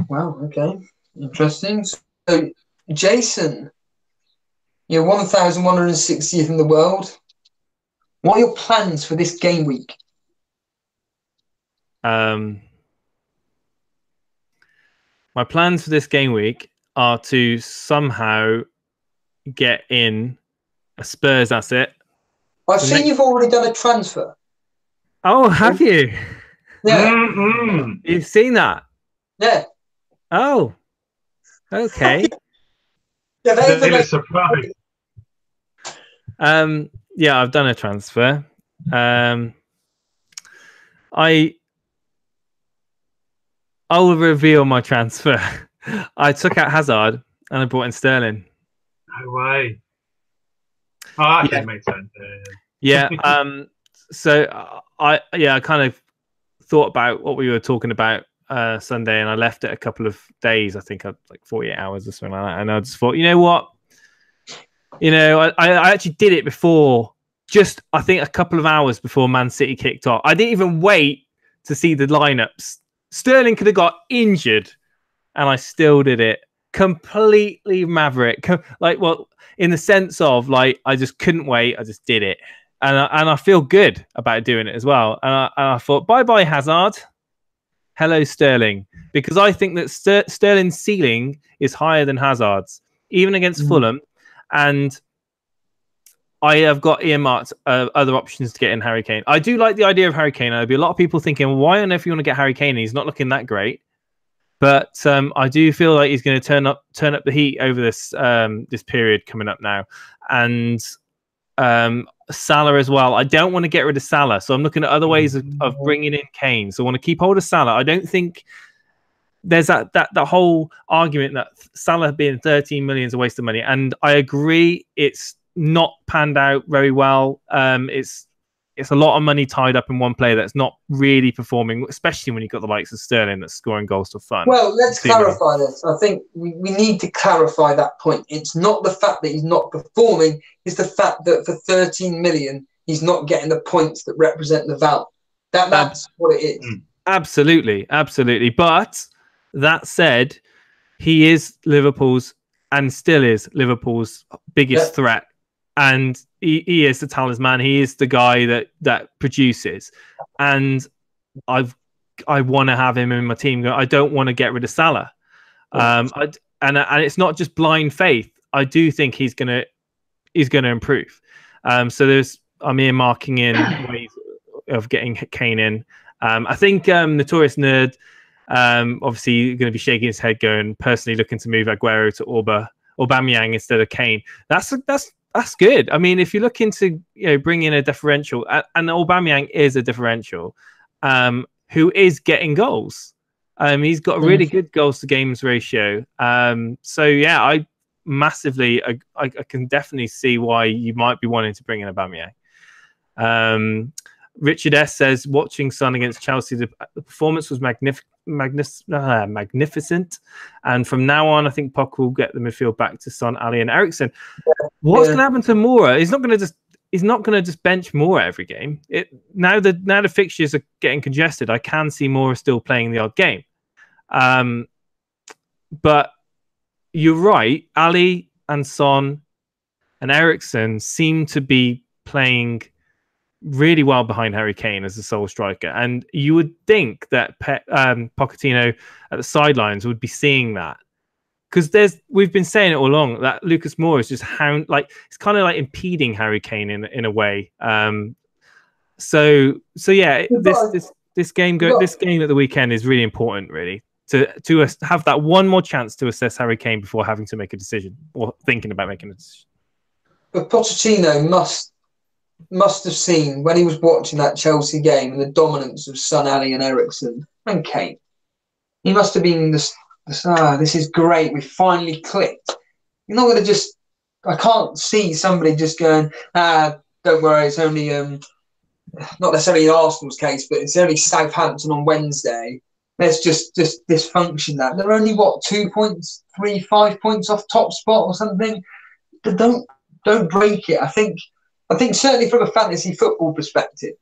Wow, okay. Interesting. So, Jason, you're 1,160th in the world. What are your plans for this game week? My plans for this game week are to somehow get in a Spurs asset. I've seen you've already done a transfer. Oh, have you? Yeah. You've seen that? Yeah. Oh, okay. It's a surprise. Yeah, I've done a transfer. I will reveal my transfer. I took out Hazard and I brought in Sterling. No way. Oh, actually, makes sense. Yeah. So I kind of thought about what we were talking about Sunday, and I left it a couple of days. I think like 48 hours or something like that. And I just thought, you know what? I actually did it before. Just I think a couple of hours before Man City kicked off. I didn't even wait to see the lineups. Sterling could have got injured, and I still did it. Completely maverick. In the sense of I just couldn't wait. I just did it, and I feel good about doing it as well. And I thought, bye Hazard, hello Sterling, because I think that Sterling's ceiling is higher than Hazard's, even against Fulham, and I have got earmarked other options to get in Harry Kane. I do like the idea of Harry Kane. There'll be a lot of people thinking, well, why on earth you want to get Harry Kane? He's not looking that great. But I do feel like he's going to turn up the heat over this period coming up now. And Salah as well. I don't want to get rid of Salah. So I'm looking at other ways of bringing in Kane. So I want to keep hold of Salah. I don't think there's that whole argument that Salah being 13 million is a waste of money. And I agree it's not panned out very well. It's a lot of money tied up in one player that's not really performing, especially when you've got the likes of Sterling that's scoring goals for fun. Well, let's clarify this. I think we need to clarify that point. It's not the fact that he's not performing, it's the fact that for 13 million, he's not getting the points that represent the value. That's what it is. Absolutely. But that said, he is Liverpool's and still is Liverpool's biggest threat. And he is the talisman. He is the guy that produces. And I want to have him in my team. I don't want to get rid of Salah. And it's not just blind faith. I do think he's gonna improve. So I'm earmarking in ways of getting Kane in. I think Notorious Nerd obviously going to be shaking his head, going personally looking to move Aguero to Aubameyang instead of Kane. That's good. I mean, if you're looking to bring in a differential, and Aubameyang is a differential, who is getting goals. He's got a really good goals to games ratio. So yeah, I massively, I can definitely see why you might be wanting to bring in Aubameyang. Richard S says, watching Son against Chelsea, the performance was magnificent. And from now on, I think Poch will get the midfield back to Son, Ali, and Eriksen. What's going to happen to Moura? He's not going to just bench Moura every game. Now the fixtures are getting congested. I can see Moura still playing the odd game. But you're right. Ali and Son and Eriksen seem to be playing really well behind Harry Kane as the sole striker, and you would think that Pochettino at the sidelines would be seeing that, because we've been saying it all along that Lucas Moura is just it's kind of like impeding Harry Kane in a way. So yeah, this game at the weekend is really important, really, to have that one more chance to assess Harry Kane before having to make a decision or thinking about making a decision. But Pochettino must have seen when he was watching that Chelsea game and the dominance of Son, Ali, and Eriksen and Kane. He must have been this is great. We finally clicked. You're not going to just. I can't see somebody just going, don't worry, it's only not necessarily in Arsenal's case, but it's only Southampton on Wednesday. Let's just dysfunction that. They're only 2 points, 5 points off top spot or something. But don't break it. I think certainly from a fantasy football perspective,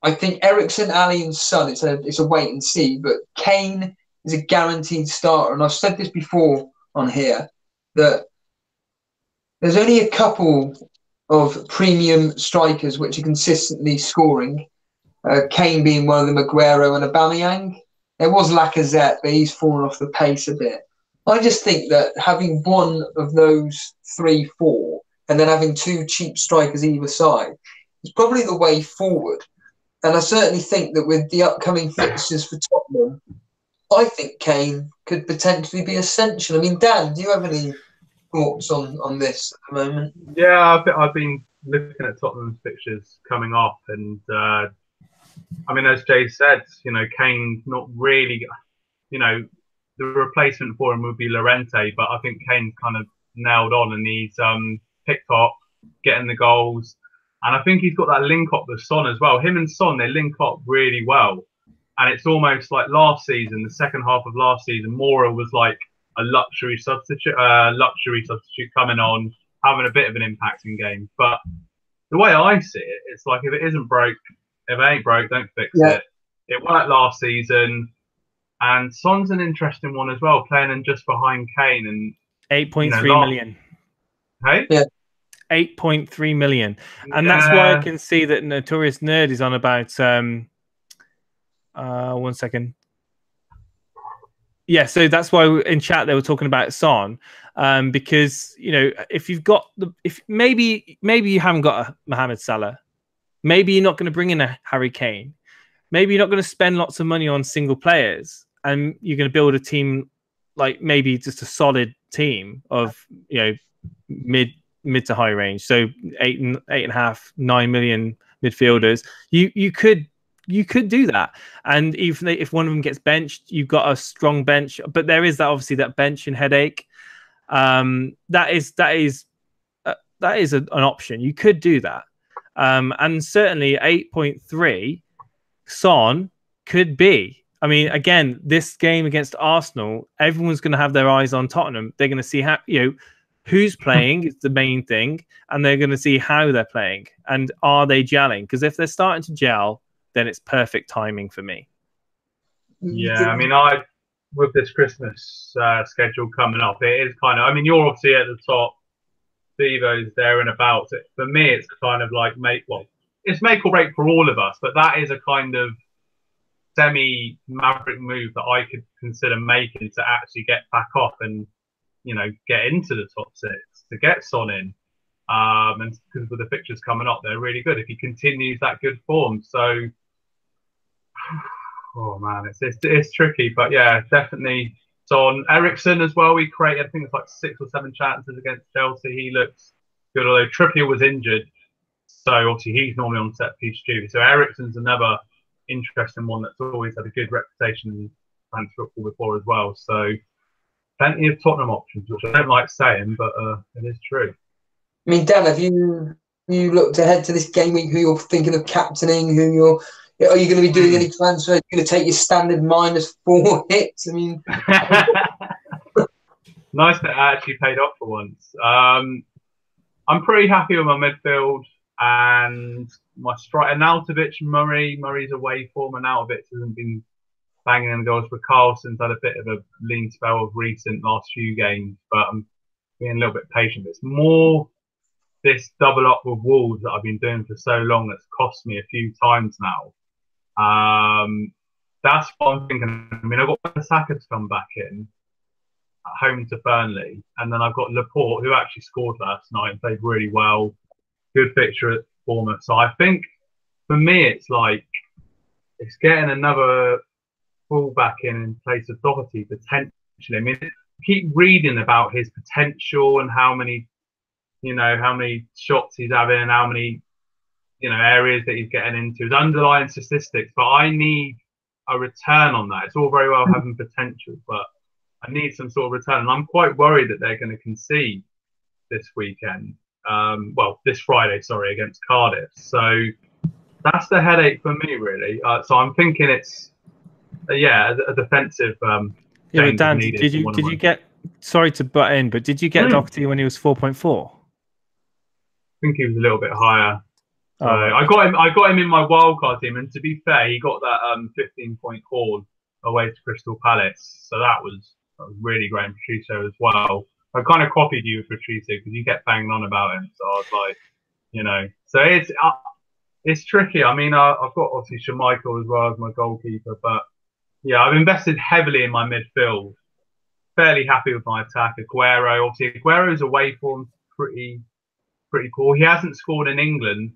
I think Eriksen, Ali, and Son, it's a wait and see. But Kane is a guaranteed starter, and I've said this before on here that there's only a couple of premium strikers which are consistently scoring. Kane being one of them, Aguero and Aubameyang. There was Lacazette, but he's fallen off the pace a bit. I just think that having one of those 3, 4, and then having 2 cheap strikers either side is probably the way forward. And I certainly think that with the upcoming fixtures for Tottenham, I think Kane could potentially be essential. I mean, Dan, do you have any thoughts on this at the moment? Yeah, I've been looking at Tottenham's fixtures coming off, and I mean, as Jay said, Kane's not really, the replacement for him would be Llorente, but I think Kane's kind of nailed on, and he's picked up, getting the goals, and I think he's got that link up with Son as well. Him and Son, they link up really well, and it's almost like last season, the second half of last season, Moura was like a luxury substitute coming on, having a bit of an impact in games. But the way I see it, it's like if it ain't broke, don't fix it. It worked last season, and Son's an interesting one as well, playing in just behind Kane and 8.3 million. Hey, 8.3 million, and that's why I can see that Notorious Nerd is on about. 1 second. Yeah, so that's why in chat they were talking about Son, because if you've got maybe you haven't got a Mohamed Salah, maybe you're not going to bring in a Harry Kane, maybe you're not going to spend lots of money on single players, and you're going to build a team like maybe just a solid team of mid to high range, so 8.5, 9 million midfielders. You could do that, and even if one of them gets benched, you've got a strong bench. But there is obviously that benching headache. That is an option. You could do that, and certainly 8.3 Son could be. I mean, again, this game against Arsenal, everyone's going to have their eyes on Tottenham. They're going to see how who's playing is the main thing, and they're going to see how they're playing and are they gelling. Because if they're starting to gel, then it's perfect timing for me. Yeah, I mean, with this Christmas schedule coming up, it is kind of. I mean, you're obviously at the top. Devo's there and about it. For me, it's kind of like it's make or break for all of us. But that is a kind of semi-maverick move that I could consider making to actually get back off and get into the top 6 to get Son in. And because with the fixtures coming up, they're really good if he continues that good form. So. Oh man, it's tricky, but yeah, definitely. So on Eriksen as well, we created I think it's like 6 or 7 chances against Chelsea. He looks good, although Trippier was injured, so obviously he's normally on set piece duty. So Eriksen's another interesting one that's always had a good reputation in fantasy football before as well. So plenty of Tottenham options, which I don't like saying, but it is true. I mean, Dan, have you looked ahead to this game week? Who you're thinking of captaining? Are you going to be doing any transfers? Are you going to take your standard -4 hits? I mean, nice that it actually paid off for once. I'm pretty happy with my midfield and my strike. Arnautovic, Murray's away form. Arnautovic hasn't been banging in the goals. For Carlson's had a bit of a lean spell of recent last few games, but I'm being a little bit patient. It's more this double up with Wolves that I've been doing for so long that's cost me a few times now. That's what I'm thinking. I mean, I've got Saka to come back in at home to Burnley, and then I've got Laporte, who actually scored last night and played really well. Good fixture at Bournemouth. So I think for me, it's like it's getting another fullback in place of Doherty potentially. I mean, keep reading about his potential and how many shots he's having and how many areas that he's getting into, his underlying statistics. But I need a return on that. It's all very well having potential, but I need some sort of return. And I'm quite worried that they're going to concede this weekend. This Friday, against Cardiff. So that's the headache for me, really. So I'm thinking it's a defensive. Yeah, but Dan, did you get? Sorry to butt in, but did you get Doherty when he was 4.4? I think he was a little bit higher. So right. I got him in my wildcard team, and to be fair, he got that 15-point haul away to Crystal Palace. So that was really great in Patricio as well. I kind of copied you with Patricio because you kept banging on about him. So I was like, so it's tricky. I mean, I've got obviously Schmeichel as well as my goalkeeper, but yeah, I've invested heavily in my midfield. Fairly happy with my attack. Aguero, obviously, Aguero's away form pretty poor. He hasn't scored in England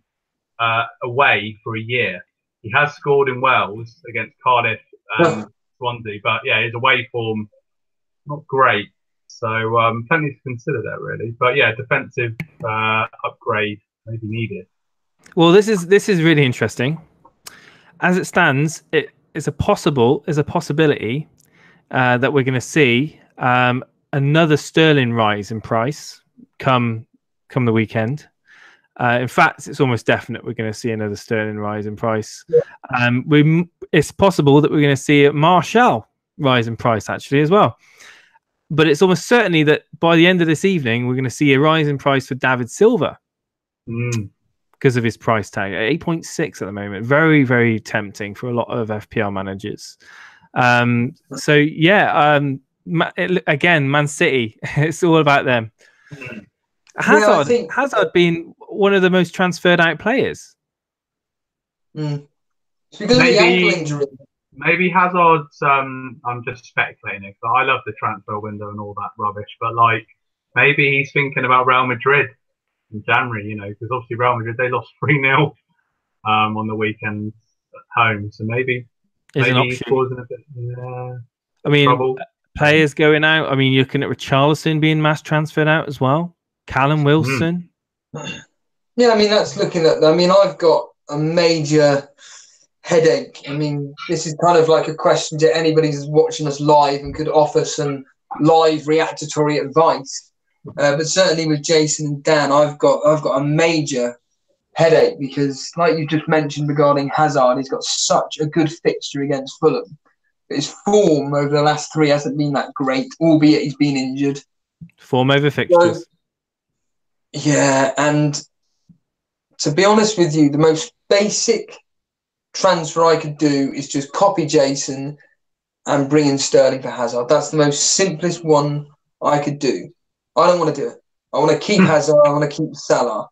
away for a year. He has scored in Wales against Cardiff and Swansea, but yeah, his away form not great. So plenty to consider there, really. But yeah, defensive upgrade maybe needed. Well, this is really interesting. As it stands, it is a possibility that we're going to see another sterling rise in price come the weekend. In fact, it's almost definite we're going to see another sterling rise in price. Yeah. It's possible that we're going to see a Martial rise in price actually as well. But it's almost certainly that by the end of this evening, we're going to see a rise in price for David Silva because of his price tag at 8.6 at the moment. Very, very tempting for a lot of FPL managers. So yeah, again, Man City, it's all about them. Hazard being one of the most transferred out players. It's because of the ankle injury. Maybe Hazard's. I'm just speculating because I love the transfer window and all that rubbish. But like, maybe he's thinking about Real Madrid in January. Because obviously Real Madrid they lost 3-0 on the weekend at home. So maybe he's causing a bit. Trouble. Players going out. I mean, you're looking at Richarlison being mass transferred out as well. Callum Wilson. Yeah, I mean that's looking at. I mean, I've got a major headache. I mean, this is kind of like a question to anybody who's watching us live and could offer some live reactatory advice. But certainly with Jason and Dan, I've got a major headache because, like you just mentioned regarding Hazard, he's got such a good fixture against Fulham. But his form over the last 3 hasn't been that great, albeit he's been injured. Form over fixtures. Yeah, and to be honest with you, the most basic transfer I could do is just copy Jason and bring in Sterling for Hazard. That's the most simplest one I could do. I don't want to do it. I want to keep Hazard. I want to keep Salah.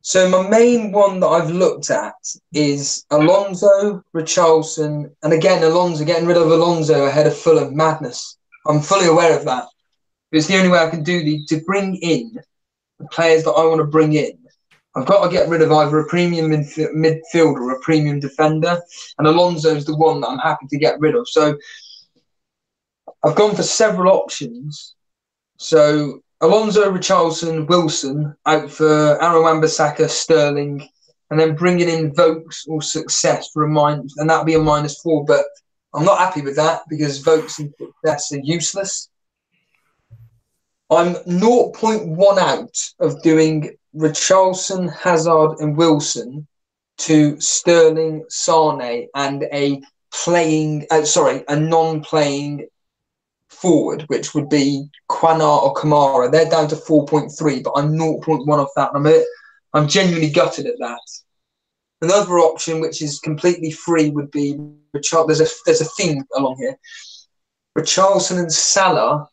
So my main one that I've looked at is Alonso, Richarlison, and again, Alonso, getting rid of Alonso ahead of Fulham. Madness. I'm fully aware of that. It's the only way I can do to bring in the players that I want to bring in. I've got to get rid of either a premium midfielder or a premium defender, and Alonso's the one that I'm happy to get rid of. So I've gone for several options. So Alonso, Richarlison, Wilson out for Aaron Wan-Bissaka, Sterling, and then bringing in Vokes or Success for a minus, and that'll be a -4. But I'm not happy with that because Vokes and Success are useless. I'm 0.1 out of doing Richarlison, Hazard, and Wilson to Sterling, Sane, and a non-playing forward, which would be Quanar or Kamara. They're down to 4.3, but I'm 0.1 off that. I'm genuinely gutted at that. Another option, which is completely free, would be there's a theme along here. Richarlison and Salah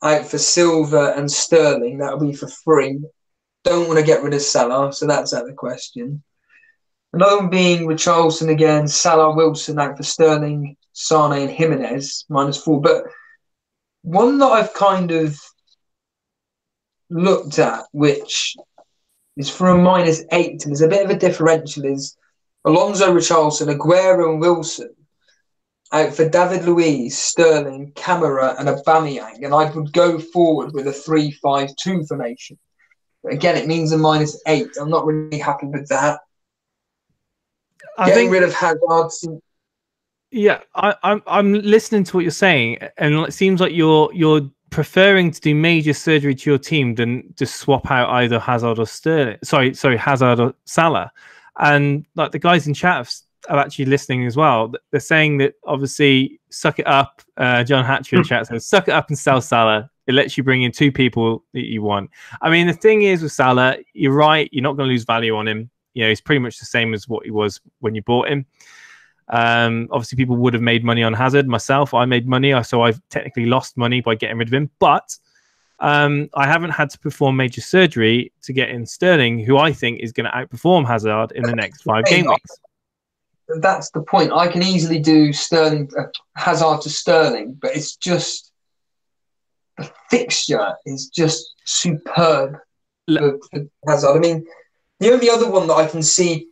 out for Silva and Sterling. That will be for free. Don't want to get rid of Salah, so that's out of the question. Another one being Richarlison again, Salah, Wilson out for Sterling, Sane and Jimenez, -4. But one that I've kind of looked at, which is for a -8, and there's a bit of a differential, is Alonso, Richarlison, Aguero and Wilson out for David Luiz, Sterling, Camara and Aubameyang. And I would go forward with a 3-5-2 formation. But again, it means a -8. I'm not really happy with that. Getting rid of Hazard. Yeah, I'm listening to what you're saying, and it seems like you're preferring to do major surgery to your team than just swap out either Hazard or Sterling. Sorry, Hazard or Salah. And like the guys in chat are actually listening as well. They're saying that obviously suck it up. John Hatcher in chat says suck it up and sell Salah. It lets you bring in 2 people that you want. I mean, the thing is with Salah, you're right. You're not going to lose value on him. You know, he's pretty much the same as what he was when you bought him. Obviously, people would have made money on Hazard. Myself, I made money, so I've technically lost money by getting rid of him. But I haven't had to perform major surgery to get in Sterling, who I think is going to outperform Hazard in the next 5 game weeks. That's the point. I can easily do Sterling, Hazard to Sterling, but it's just the fixture is just superb for Hazard. I mean, the only other one that I can see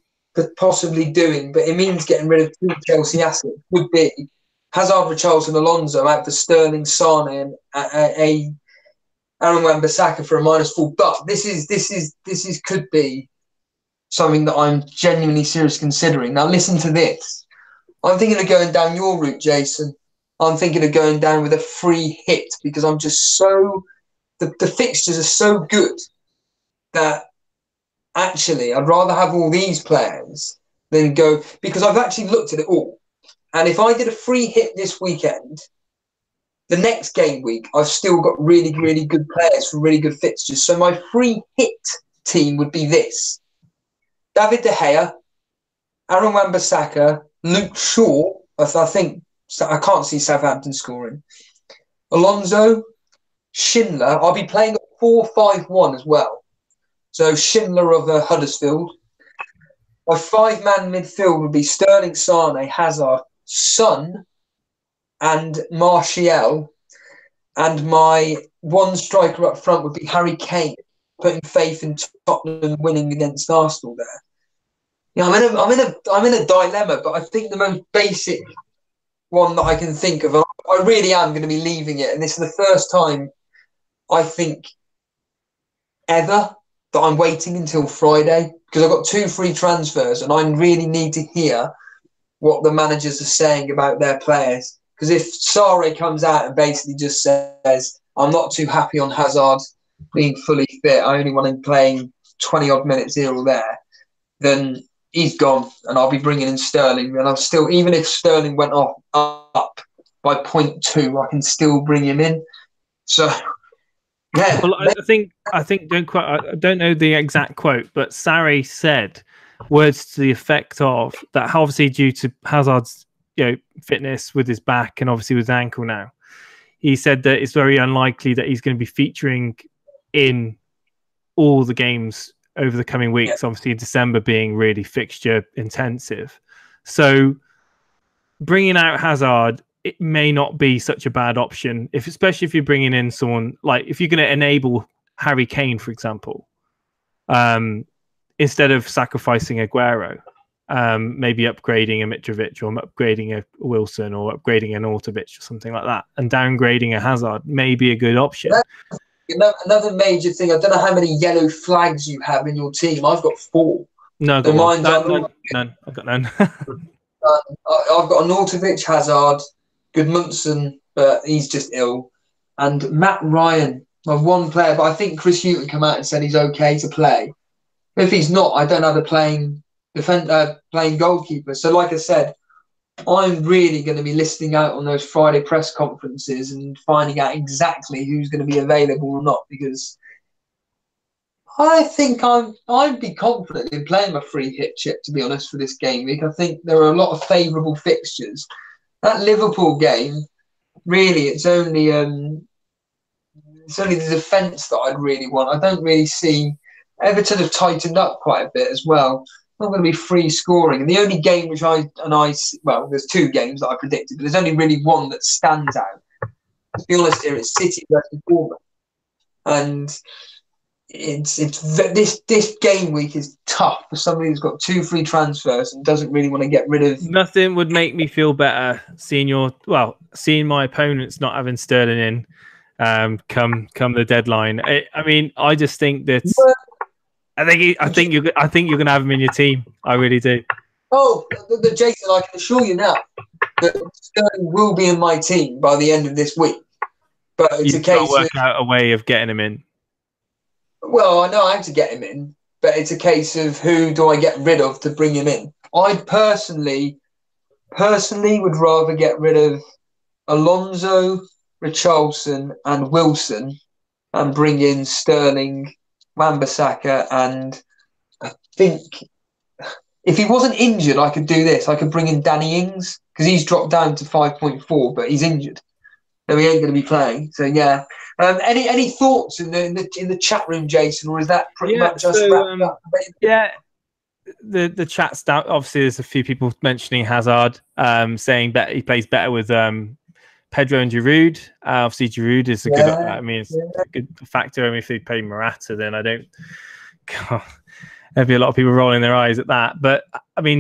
possibly doing, but it means getting rid of 2 Chelsea assets, would be Hazard, Richarlison, Alonso out for Sterling, Sane, and Aaron Wan-Bissaka for a -4. But this is could be something that I'm genuinely seriously considering. Now listen to this. I'm thinking of going down your route, Jason. I'm thinking of going down with a free hit because I'm just so the fixtures are so good that actually I'd rather have all these players than go, because I've actually looked at it all. And if I did a free hit this weekend, the next game week, I've still got really, really good players for really good fixtures. So my free hit team would be this: David De Gea, Aaron Wan-Bissaka, Luke Shaw. I think I can't see Southampton scoring. Alonso, Schindler. I'll be playing a 4-5-1 as well. So Schindler of Huddersfield. My 5-man midfield would be Sterling, Sane, Hazard, Son, and Martial. And my one striker up front would be Harry Kane, putting faith in Tottenham winning against Arsenal there. Yeah, I'm in a dilemma, but I think the most basic one that I can think of, I really am going to be leaving it, and this is the first time I think ever that I'm waiting until Friday, because I've got 2 free transfers and I really need to hear what the managers are saying about their players. Because if Sarri comes out and basically just says, I'm not too happy on Hazard being fully fit, I only want him playing 20-odd minutes here or there, then he's gone and I'll be bringing in Sterling. And I'm still, even if Sterling went up by 0.2, I can still bring him in. So... yeah. Well, I think I don't know the exact quote, but Sarri said words to the effect of that. Obviously, due to Hazard's fitness with his back and obviously with his ankle now, he said that it's very unlikely that he's going to be featuring in all the games over the coming weeks. Yeah. Obviously, December being really fixture intensive, so bringing out Hazard, it may not be such a bad option, especially if you're bringing in someone like, if you're going to enable Harry Kane, for example, instead of sacrificing Aguero, maybe upgrading a Mitrovic or upgrading a Wilson or upgrading an Autovic or something like that, and downgrading a Hazard may be a good option. Another major thing, I don't know how many yellow flags you have in your team. I've got 4. No, I've got none. I've got none. I've got an Autovic, Hazard, Goodmanson, but he's just ill, and Matt Ryan, my one player. But I think Chris Hughton come out and said he's okay to play. If he's not, I don't have a playing goalkeeper. So, like I said, I'm really going to be listening out on those Friday press conferences and finding out exactly who's going to be available or not, because I think I'd be confident in playing my free hit chip, to be honest, for this game week. I think there are a lot of favourable fixtures. That Liverpool game, really, it's only the defence that I'd really want. I don't really see Everton have tightened up quite a bit as well. Not going to be free scoring. And the only game which well, there's two games that I predicted, but there's only really one that stands out. To be honest, here it's City versus Bournemouth, and this game week is tough for somebody who's got 2 free transfers and doesn't really want to get rid of. Nothing would make me feel better seeing my opponents not having Sterling in. Come the deadline. I just think that I think you're gonna have him in your team. I really do. Oh, Jason, I can assure you now that Sterling will be in my team by the end of this week. But it's You've a case got to work out a way of getting him in. Well, I know I have to get him in, but it's a case of who do I get rid of to bring him in. I personally would rather get rid of Alonso, Richarlison, and Wilson, and bring in Sterling, Wan-Bissaka, and I think if he wasn't injured, I could do this. I could bring in Danny Ings because he's dropped down to 5.4, but he's injured, so he ain't going to be playing. So yeah. Any thoughts in the chat room, Jason, or is that pretty much us wrapped up? Yeah, the chat's down. Obviously, there's a few people mentioning Hazard, saying that he plays better with Pedro and Giroud. Obviously, Giroud is a good. It's a good factor. If they play Morata, then I don't. God, there'd be a lot of people rolling their eyes at that. But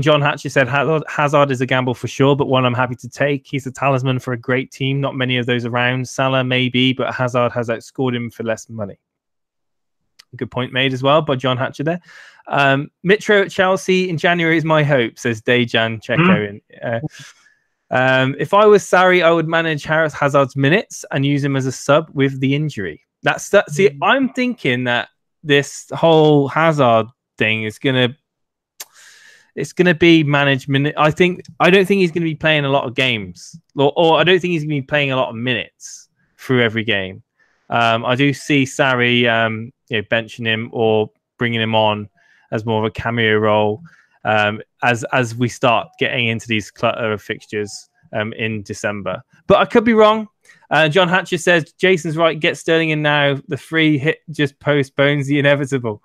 John Hatcher said Hazard is a gamble for sure, but one I'm happy to take. He's a talisman for a great team. Not many of those around. Salah maybe, but Hazard has outscored him for less money. Good point made as well by John Hatcher there. Mitro at Chelsea in January is my hope, says Dejan Checo. If I was Sarri, I would manage Hazard's minutes and use him as a sub with the injury. See, I'm thinking that this whole Hazard thing is gonna be management. I don't think he's going to be playing a lot of games, or I don't think he's going to be playing a lot of minutes through every game. I do see Sarri, benching him or bringing him on as more of a cameo role as we start getting into these clutter of fixtures in December. But I could be wrong. John Hatcher says Jason's right. Get Sterling in now. The free hit just postpones the inevitable.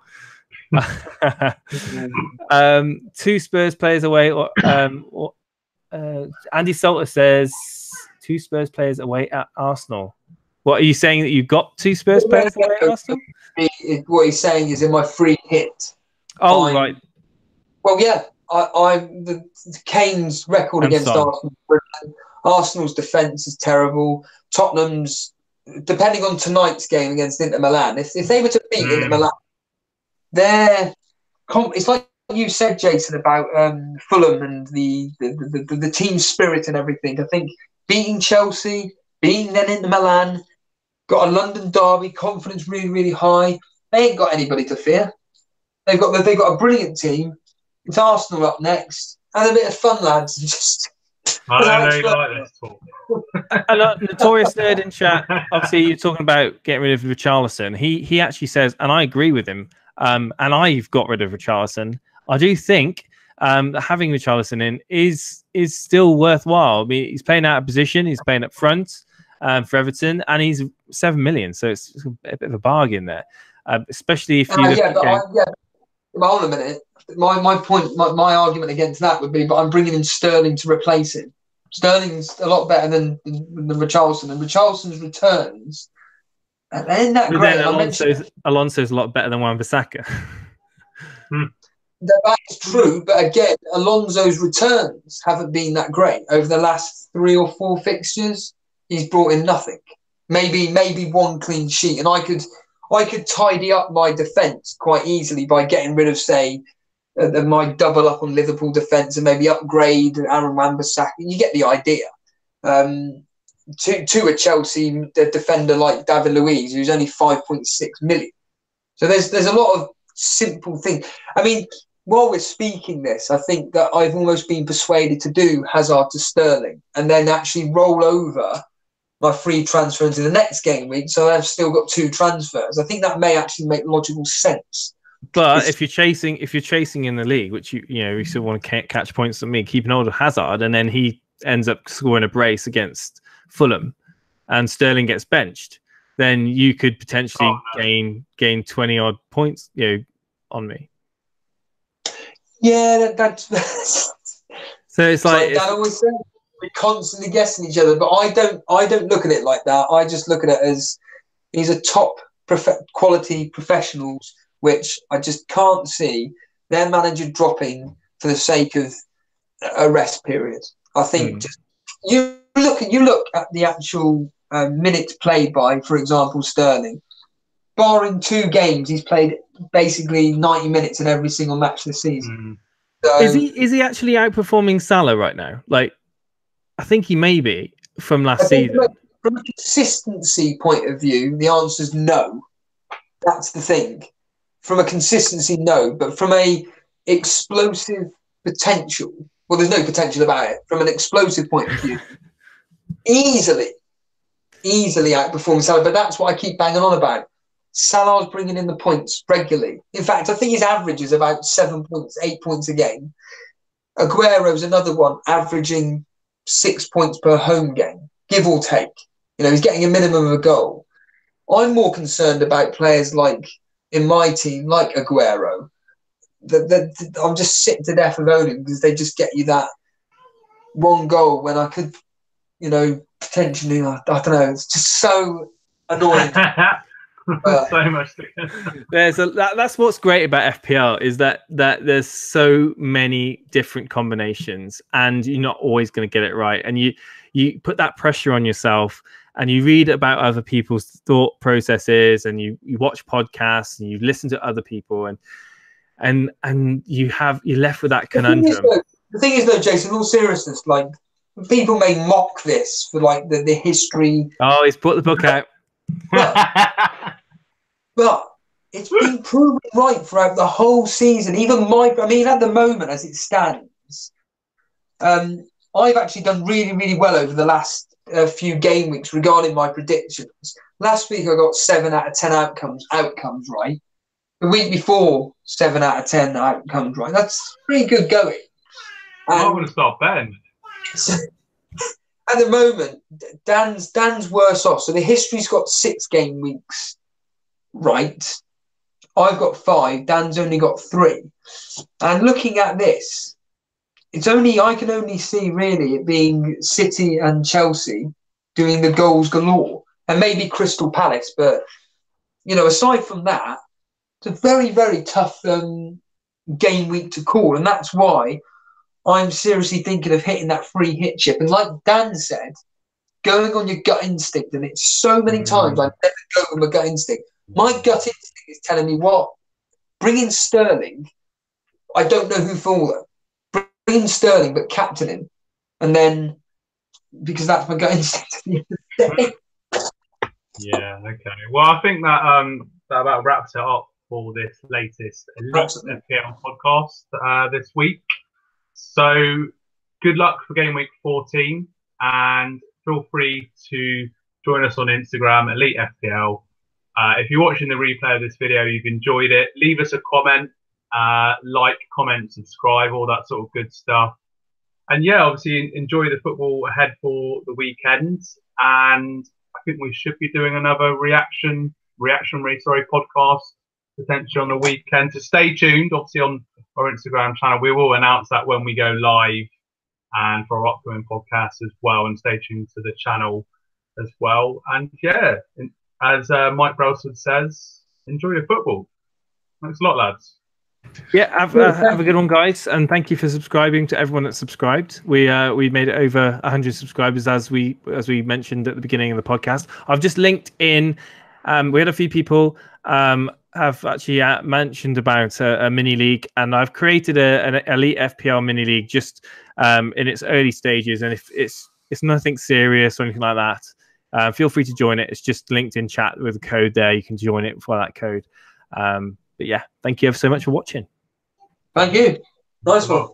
2 Spurs players away. Andy Salter says 2 Spurs players away at Arsenal. What are you saying, that you got 2 Spurs players away at Arsenal? What he's saying is in my free hit. Oh, right. Well, yeah. The Kane's record against Arsenal. Arsenal's defence is terrible. Tottenham's, depending on tonight's game against Inter Milan, if they were to beat Inter Milan, it's like you said, Jason, about Fulham and the team spirit and everything. I think beating Chelsea, beating then Inter Milan, got a London derby, confidence really, really high. They ain't got anybody to fear. They've got a brilliant team. It's Arsenal up next, and a bit of fun, lads. Just I know you like this talk. Notorious Nerd in chat. Obviously, you're talking about getting rid of Richarlison. He actually says, and I agree with him. And I've got rid of Richarlison. I do think that having Richarlison in is still worthwhile. He's playing out of position. He's playing up front for Everton, and he's 7 million, so it's a bit of a bargain there. Especially if you look at hold on a minute. My point, my argument against that would be, but I'm bringing in Sterling to replace him. Sterling's a lot better than Richarlison, and Richarlison's returns. Isn't that great? Alonso's a lot better than Wan-Bissaka. That is true, but again, Alonso's returns haven't been that great over the last 3 or 4 fixtures. He's brought in nothing. Maybe 1 clean sheet, and I could tidy up my defence quite easily by getting rid of, say, my double up on Liverpool defence and maybe upgrade Aaron Wan-Bissaka. You get the idea. To a Chelsea defender like David Luiz, who's only 5.6 million. So there's a lot of simple things. While we're speaking this, I think that I've almost been persuaded to do Hazard to Sterling and then actually roll over my free transfer into the next game week, so I've still got 2 transfers. I think that may actually make logical sense. But if you're chasing in the league, which you still want to catch points on me, keep an hold of Hazard, and then he ends up scoring a brace against Fulham, and Sterling gets benched, then you could potentially gain 20 odd points, on me. Yeah, that's so it's like Dan always says, we're constantly guessing each other, but I don't look at it like that. I just look at it as these are top quality professionals, which I just can't see their manager dropping for the sake of a rest period. I think just you look at the actual minutes played by, for example, Sterling. Barring 2 games, he's played basically 90 minutes in every single match this season. So, is he actually outperforming Salah right now? Like, I think he may be from last season. From a consistency point of view, the answer is no. That's the thing. From a consistency, no. But from a explosive potential, well, there's no potential about it. From an explosive point of view, easily outperforming Salah. But that's what I keep banging on about. Salah's bringing in the points regularly. In fact, I think his average is about 7 points, 8 points a game. Aguero's another one, averaging 6 points per home game, give or take. He's getting a minimum of a goal. I'm more concerned about players like in my team, like Aguero. I'm just sick to death of owning because they just get you that 1 goal when I could, potentially, I don't know. It's just so annoying. So much. That's what's great about FPL is that there's so many different combinations, and you're not always going to get it right. And you put that pressure on yourself, and you read about other people's thought processes, and you watch podcasts, and you listen to other people, and you're left with that conundrum. The thing is, though, Jason, in all seriousness, like people may mock this for like the history. Oh, he's put the book out. But it's been proven right throughout the whole season. Even at the moment, as it stands, I've actually done really, really well over the last few game weeks regarding my predictions. Last week, I got 7 out of 10 outcomes right. The week before, 7 out of 10 outcomes right. That's pretty good going. I want to start betting. At the moment, Dan's worse off. So the history's got 6 game weeks right. I've got 5. Dan's only got 3. And looking at this, I can only see really it being City and Chelsea doing the goals galore, and maybe Crystal Palace. But aside from that, it's a very, very tough game week to call, and that's why I'm seriously thinking of hitting that free hit chip. And like Dan said, going on your gut instinct, and it's so many times I never go with my gut instinct. My gut instinct is telling me what? Bring in Sterling. I don't know who for them. Bring in Sterling, but captain him. And then, because that's my gut instinct at the end of the day. Yeah, okay. Well, I think that about wraps it up for this latest Elite FPL podcast this week. So, good luck for game week 14, and feel free to join us on Instagram, Elite FPL. If you're watching the replay of this video, you've enjoyed it, leave us a comment, like, comment, subscribe, all that sort of good stuff. And yeah, obviously enjoy the football ahead for the weekend. And I think we should be doing another reaction podcast potentially on the weekend. So stay tuned, obviously on our Instagram channel. We will announce that when we go live, and for our upcoming podcast as well. And stay tuned to the channel as well. And yeah, as Mike Brailsford says, enjoy your football. Thanks a lot, lads. Yeah, have a good one, guys, and thank you for subscribing to everyone that subscribed. We made it over 100 subscribers as we mentioned at the beginning of the podcast. I've just linked in. We had a few people have actually mentioned about a mini league, and I've created an Elite FPL mini league just in its early stages, and if it's nothing serious or anything like that, feel free to join it. It's just linked in chat with the code there. You can join it for that code. But yeah, thank you ever so much for watching. Thank you. Nice one.